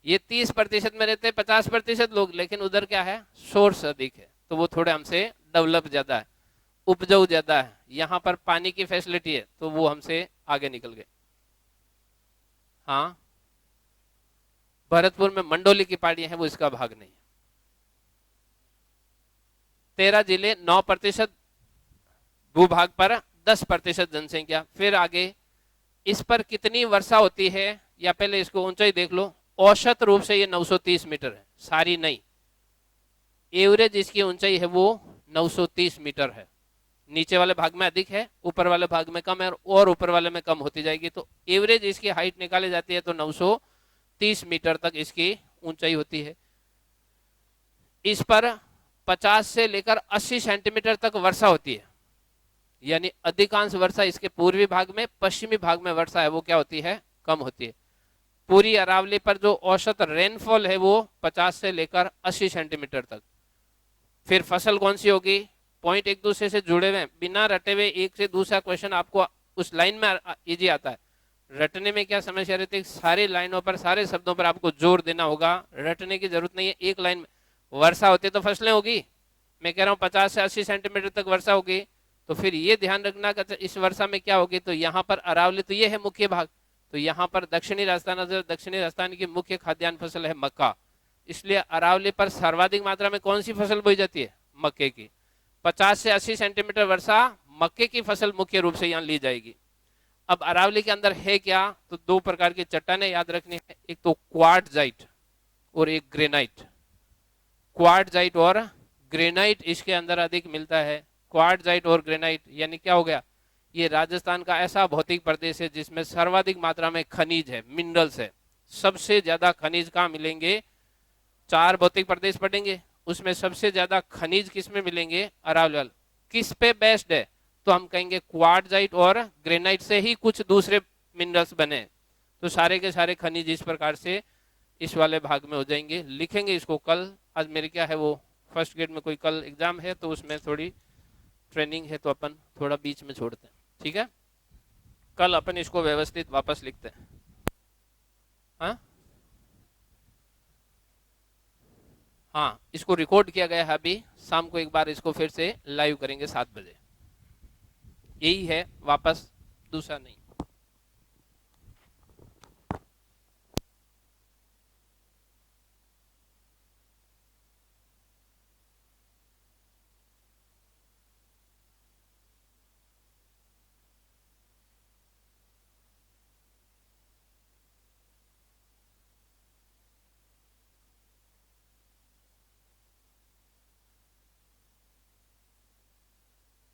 ये 30% में रहते 50% लोग, लेकिन उधर क्या है? सोर्स अधिक है, तो वो थोड़े हमसे डेवलप ज्यादा है, उपजाऊ ज्यादा है। यहाँ पर पानी की फैसिलिटी है, तो वो हमसे आगे निकल गए। हाँ, भरतपुर में मंडोली की पहाड़ियां हैं, वो इसका भाग नहीं है। 13 जिले, 9% भूभाग पर, 10% जनसंख्या। फिर आगे इस पर कितनी वर्षा होती है, या पहले इसको ऊंचाई देख लो। औसत रूप से ये 930 मीटर है, सारी नहीं, एवरेज इसकी ऊंचाई है वो 930 मीटर है। नीचे वाले भाग में अधिक है, ऊपर वाले भाग में कम है, और ऊपर वाले में कम होती जाएगी। तो एवरेज इसकी हाइट निकाली जाती है तो 930 मीटर तक इसकी ऊंचाई होती है। इस पर 50 से लेकर 80 सेंटीमीटर तक वर्षा होती है, यानी अधिकांश वर्षा इसके पूर्वी भाग में, पश्चिमी भाग में वर्षा है वो क्या होती है? कम होती है। पूरी अरावली पर जो औसत रेनफॉल है वो 50 से लेकर 80 सेंटीमीटर तक। फिर फसल कौन सी होगी? पॉइंट एक दूसरे से जुड़े हुए, बिना रटे हुए एक से दूसरा क्वेश्चन आपको उस लाइन में इजी आता है। रटने में क्या समस्या रहती है? सारी लाइनों पर, सारे शब्दों पर आपको जोर देना होगा, रटने की जरूरत नहीं है। एक लाइन में वर्षा होती है तो फसलें होगी, मैं कह रहा हूँ 50 से 80 सेंटीमीटर तक वर्षा होगी। तो फिर ये ध्यान रखना कि इस वर्षा में क्या होगी, तो यहाँ पर अरावली, तो ये है मुख्य भाग, तो यहाँ पर दक्षिणी राजस्थान की मुख्य खाद्यान्न फसल है मक्का। इसलिए अरावली पर सर्वाधिक मात्रा में कौन सी फसल बोई जाती है? मक्के की। 50 से 80 सेंटीमीटर वर्षा मक्के की फसल मुख्य रूप से यहाँ ली जाएगी। अब अरावली के अंदर है क्या, तो 2 प्रकार की चट्टानें याद रखनी है, एक तो क्वार्टजाइट और एक ग्रेनाइट। क्वार्टजाइट और ग्रेनाइट इसके अंदर अधिक मिलता है। क्वार्टजाइट और ग्रेनाइट यानी क्या हो गया? ये राजस्थान का ऐसा भौतिक प्रदेश है जिसमें सर्वाधिक मात्रा में खनिज है, मिनरल्स है। सबसे ज्यादा खनिज कहाँ मिलेंगे? 4 भौतिक प्रदेश पढ़ेंगे, उसमें सबसे ज्यादा खनिज किस में मिलेंगे? अरावली। किस पे बेस्ड है? तो हम कहेंगे क्वार्टजाइट और ग्रेनाइट से ही कुछ दूसरे मिनरल्स बने। तो सारे के सारे खनिज इस प्रकार से इस वाले भाग में हो जाएंगे। लिखेंगे इसको कल। आज मेरे क्या है वो फर्स्ट ग्रेड में कोई कल एग्जाम है, तो उसमें थोड़ी ट्रेनिंग है, तो अपन थोड़ा बीच में छोड़ते हैं, ठीक है। कल अपन इसको व्यवस्थित वापस लिखते हैं। हाँ, हाँ, इसको रिकॉर्ड किया गया है, अभी शाम को एक बार इसको फिर से लाइव करेंगे 7 बजे। यही है वापस, दूसरा नहीं।